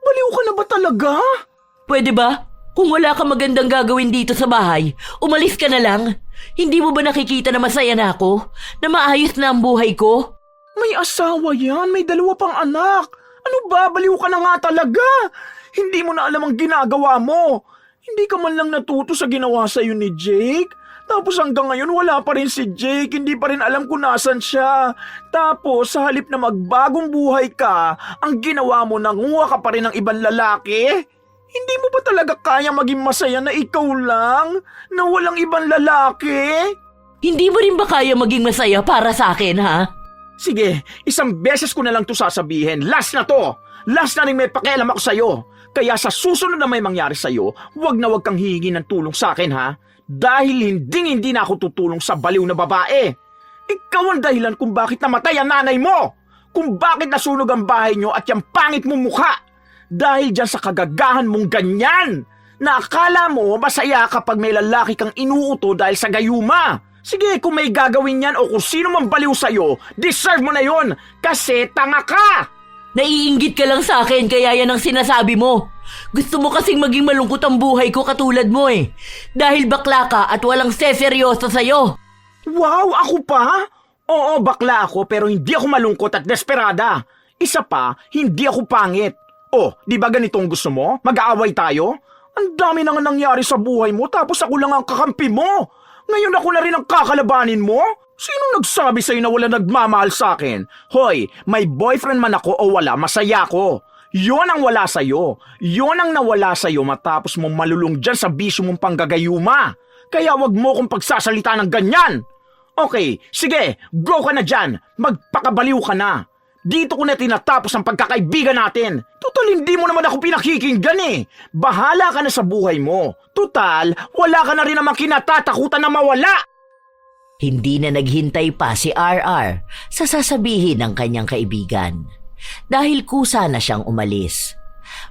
Baliw ka na ba talaga? Pwede ba? Kung wala ka magandang gagawin dito sa bahay, umalis ka na lang. Hindi mo ba nakikita na masaya na ako? Na maayos na ang buhay ko? May asawa yan, may 2 pang anak. Ano ba, baliw ka na nga talaga. Hindi mo na alam ang ginagawa mo. Hindi ka man lang natuto sa ginawa sa'yo ni Jake. Tapos hanggang ngayon wala pa rin si Jake, hindi pa rin alam kung nasan siya. Tapos sa halip na magbagong buhay ka, ang ginawa mo nanguha ka pa rin ng ibang lalaki? Hindi mo ba talaga kaya maging masaya na ikaw lang? Na walang ibang lalaki? Hindi mo rin ba kaya maging masaya para sa akin, ha? Sige, isang beses ko na lang to sasabihin. Last na to! Last na rin may pakialam ako sa'yo. Kaya sa susunod na may mangyari sa'yo, wag na wag kang hihingi ng tulong sa akin, ha? Dahil hindi na ako tutulong sa baliw na babae. Ikaw ang dahilan kung bakit namatay ang nanay mo. Kung bakit nasunog ang bahay nyo at yung pangit mong mukha. Dahil dyan sa kagagahan mong ganyan. Na akala mo masaya kapag may lalaki kang inuuto dahil sa gayuma. Sige, kung may gagawin yan o kung sino man baliw sa'yo, deserve mo na yon kasi tanga ka. Naiinggit ka lang sa akin kaya yan ang sinasabi mo. Gusto mo kasing maging malungkot ang buhay ko katulad mo eh. Dahil bakla ka at walang seseryoso sa'yo. Wow, ako pa? Oo, bakla ako pero hindi ako malungkot at desperada. Isa pa, hindi ako pangit. Oh, di ba ganito ang gusto mo? Mag-aaway tayo? Ang dami na nga nangyari sa buhay mo tapos ako lang ang kakampi mo. Ngayon ako na rin ang kakalabanin mo? Sino nagsabi sa'yo na wala nagmamahal sa akin? Hoy, may boyfriend man ako o wala, masaya ko. Yon ang wala sa'yo. Yon ang nawala sa'yo matapos mong malulung dyan sa bisyo mong panggagayuma. Kaya wag mo kong pagsasalita ng ganyan. Okay, sige, go ka na dyan. Magpakabaliw ka na. Dito ko na tinatapos ang pagkakaibigan natin. Total, hindi mo naman ako pinakikinggan eh. Bahala ka na sa buhay mo. Total, wala ka na rin naman kinatatakutan na mawala. Hindi na naghintay pa si RR sa sasabihin ng kanyang kaibigan. Dahil kusa na siyang umalis.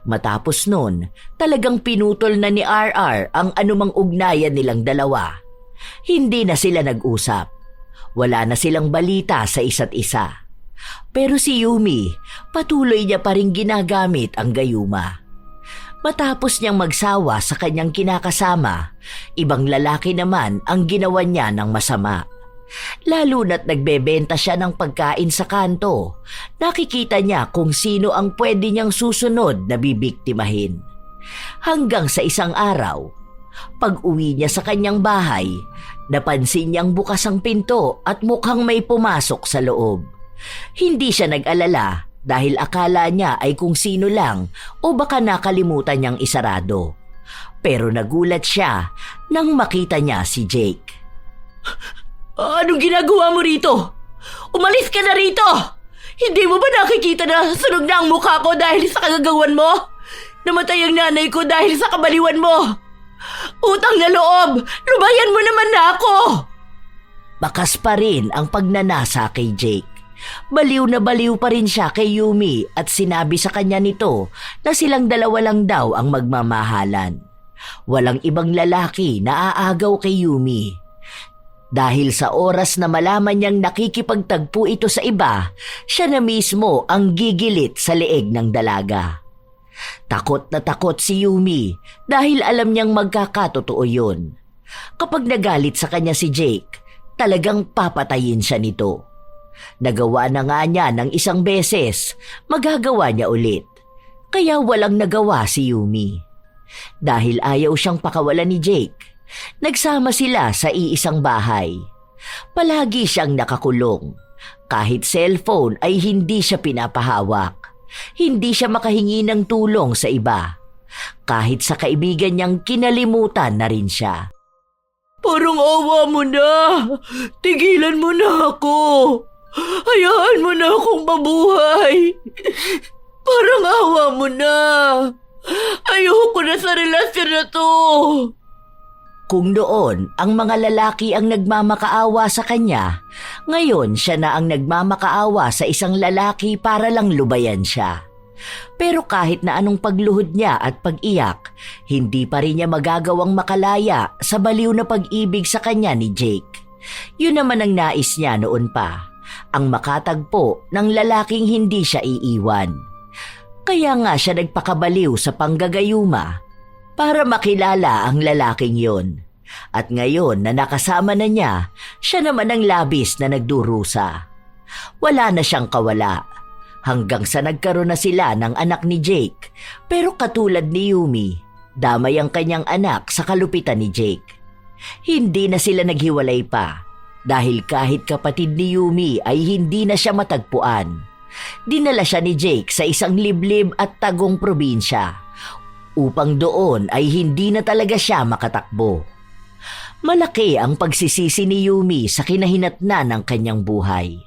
Matapos nun, talagang pinutol na ni RR ang anumang ugnayan nilang dalawa. Hindi na sila nag-usap. Wala na silang balita sa isa't isa. Pero si Yumi, patuloy niya pa rin ginagamit ang gayuma. Matapos niyang magsawa sa kanyang kinakasama, ibang lalaki naman ang ginawa niya ng masama. Lalo na't nagbebenta siya ng pagkain sa kanto, nakikita niya kung sino ang pwede niyang susunod na bibiktimahin. Hanggang sa isang araw, pag-uwi niya sa kanyang bahay, napansin niyang bukas ang pinto at mukhang may pumasok sa loob. Hindi siya nag-alala dahil akala niya ay kung sino lang o baka nakalimutan niyang isarado. Pero nagulat siya nang makita niya si Jake. Anong ginagawa mo rito? Umalis ka na rito! Hindi mo ba nakikita na sunog na ang mukha ko dahil sa kagagawan mo? Namatay ang nanay ko dahil sa kabaliwan mo! Utang na loob! Lubayan mo naman na ako! Bakas pa rin ang pagnanasa kay Jake. Baliw na baliw pa rin siya kay Yumi at sinabi sa kanya nito na silang dalawa lang daw ang magmamahalan. Walang ibang lalaki na aagaw kay Yumi. Dahil sa oras na malaman niyang nakikipagtagpo ito sa iba, siya na mismo ang gigilit sa leeg ng dalaga. Takot na takot si Yumi dahil alam niyang magkakatotoo yun. Kapag nagalit sa kanya si Jake, talagang papatayin siya nito. Nagawa na nga niya ng isang beses, magagawa niya ulit. Kaya walang nagawa si Yumi. Dahil ayaw siyang pakawalan ni Jake, nagsama sila sa iisang bahay. Palagi siyang nakakulong. Kahit cellphone ay hindi siya pinapahawak. Hindi siya makahingi ng tulong sa iba. Kahit sa kaibigan niyang kinalimutan na rin siya. Parang awa mo na. Tigilan mo na ako. Hayaan mo na akong mabuhay. Parang awa mo na. Ayoko na sa relasyon na to. Kung noon ang mga lalaki ang nagmamakaawa sa kanya, ngayon siya na ang nagmamakaawa sa isang lalaki para lang lubayan siya. Pero kahit na anong pagluhod niya at pag-iyak, hindi pa rin niya magagawang makalaya sa baliw na pag-ibig sa kanya ni Jake. Yun naman ang nais niya noon pa, ang makatagpo ng lalaking hindi siya iiwan. Kaya nga siya nagpakabaliw sa panggagayuma para makilala ang lalaking yon. At ngayon na nakasama na niya, siya naman ang labis na nagdurusa. Wala na siyang kawala. Hanggang sa nagkaroon na sila ng anak ni Jake. Pero katulad ni Yumi, damay ang kanyang anak sa kalupitan ni Jake. Hindi na sila naghiwalay pa. Dahil kahit kapatid ni Yumi ay hindi na siya matagpuan. Dinala siya ni Jake sa isang liblib at tagong probinsya upang doon ay hindi na talaga siya makatakbo. Malaki ang pagsisisi ni Yumi sa kinahinatnan ng kanyang buhay.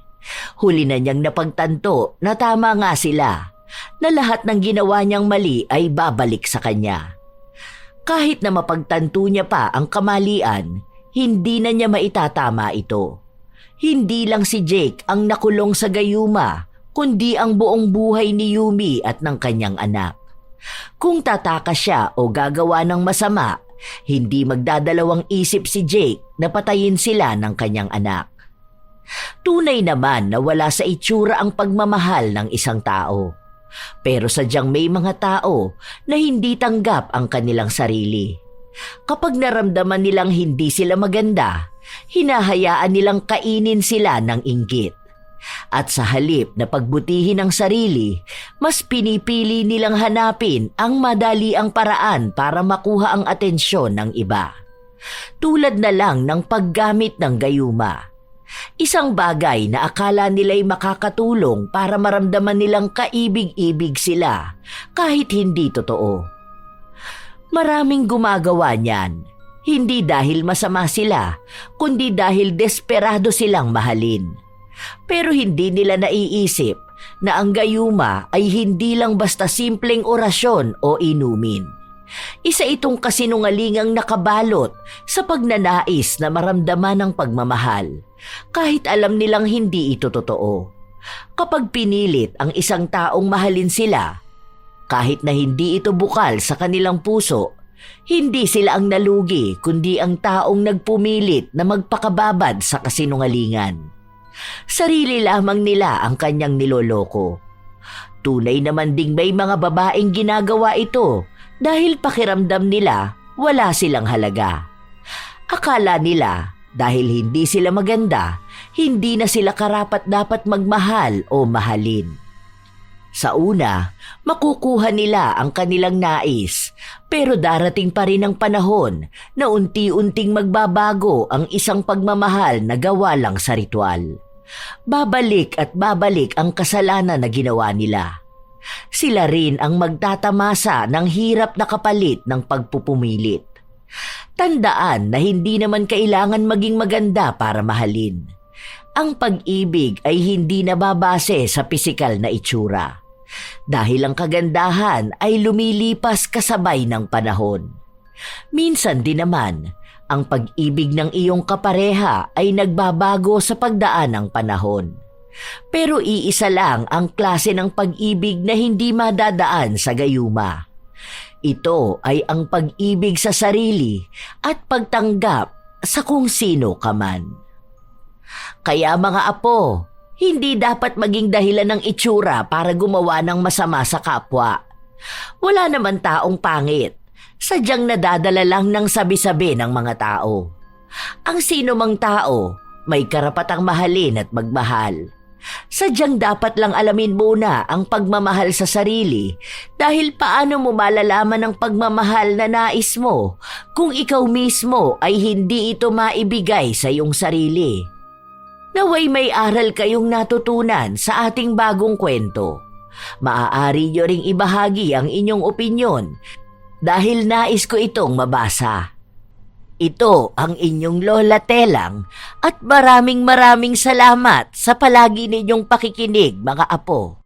Huli na niyang napagtanto na tama nga sila, na lahat ng ginawa niyang mali ay babalik sa kanya. Kahit na mapagtanto niya pa ang kamalian, hindi na niya maitatama ito. Hindi lang si Jake ang nakulong sa gayuma, kundi ang buong buhay ni Yumi at ng kanyang anak. Kung tatakas siya o gagawa ng masama, hindi magdadalawang isip si Jake na patayin sila ng kanyang anak. Tunay naman na wala sa itsura ang pagmamahal ng isang tao. Pero sadyang may mga tao na hindi tanggap ang kanilang sarili. Kapag naramdaman nilang hindi sila maganda, hinahayaan nilang kainin sila ng inggit. At sa halip na pagbutihin ang sarili, mas pinipili nilang hanapin ang madali ang paraan para makuha ang atensyon ng iba. Tulad na lang ng paggamit ng gayuma. Isang bagay na akala nila'y makakatulong para maramdaman nilang kaibig-ibig sila kahit hindi totoo. Maraming gumagawa niyan, hindi dahil masama sila, kundi dahil desperado silang mahalin. Pero hindi nila naiisip na ang gayuma ay hindi lang basta simpleng orasyon o inumin. Isa itong kasinungalingang nakabalot sa pagnanais na maramdaman ng pagmamahal, kahit alam nilang hindi ito totoo. Kapag pinilit ang isang taong mahalin sila, kahit na hindi ito bukal sa kanilang puso, hindi sila ang nalugi kundi ang taong nagpumilit na magpakababad sa kasinungalingan. Sarili lamang nila ang kanyang niloloko. Tunay naman ding may mga babaeng ginagawa ito dahil pakiramdam nila wala silang halaga. Akala nila dahil hindi sila maganda, hindi na sila karapat-dapat magmahal o mahalin. Sa una, makukuha nila ang kanilang nais, pero darating pa rin ang panahon na unti-unting magbabago ang isang pagmamahal na gawa lang sa ritual. Babalik at babalik ang kasalanan na ginawa nila. Sila rin ang magtatamasa ng hirap na kapalit ng pagpupumilit. Tandaan na hindi naman kailangan maging maganda para mahalin. Ang pag-ibig ay hindi nababase sa pisikal na itsura. Dahil ang kagandahan ay lumilipas kasabay ng panahon. Minsan din naman, ang pag-ibig ng iyong kapareha ay nagbabago sa pagdaan ng panahon. Pero iisa lang ang klase ng pag-ibig na hindi madadaan sa gayuma. Ito ay ang pag-ibig sa sarili at pagtanggap sa kung sino ka man. Kaya mga apo, hindi dapat maging dahilan ng itsura para gumawa ng masama sa kapwa. Wala naman taong pangit, sadyang nadadala lang ng sabi-sabi ng mga tao. Ang sino mang tao, may karapatang mahalin at magmahal. Sadyang dapat lang alamin muna ang pagmamahal sa sarili dahil paano mo malalaman ang pagmamahal na nais mo kung ikaw mismo ay hindi ito maibigay sa iyong sarili. Naway may aral kayong natutunan sa ating bagong kwento. Maaari nyo ring ibahagi ang inyong opinyon dahil nais ko itong mabasa. Ito ang inyong Lola Telang at maraming salamat sa palagi ninyong pakikinig mga apo.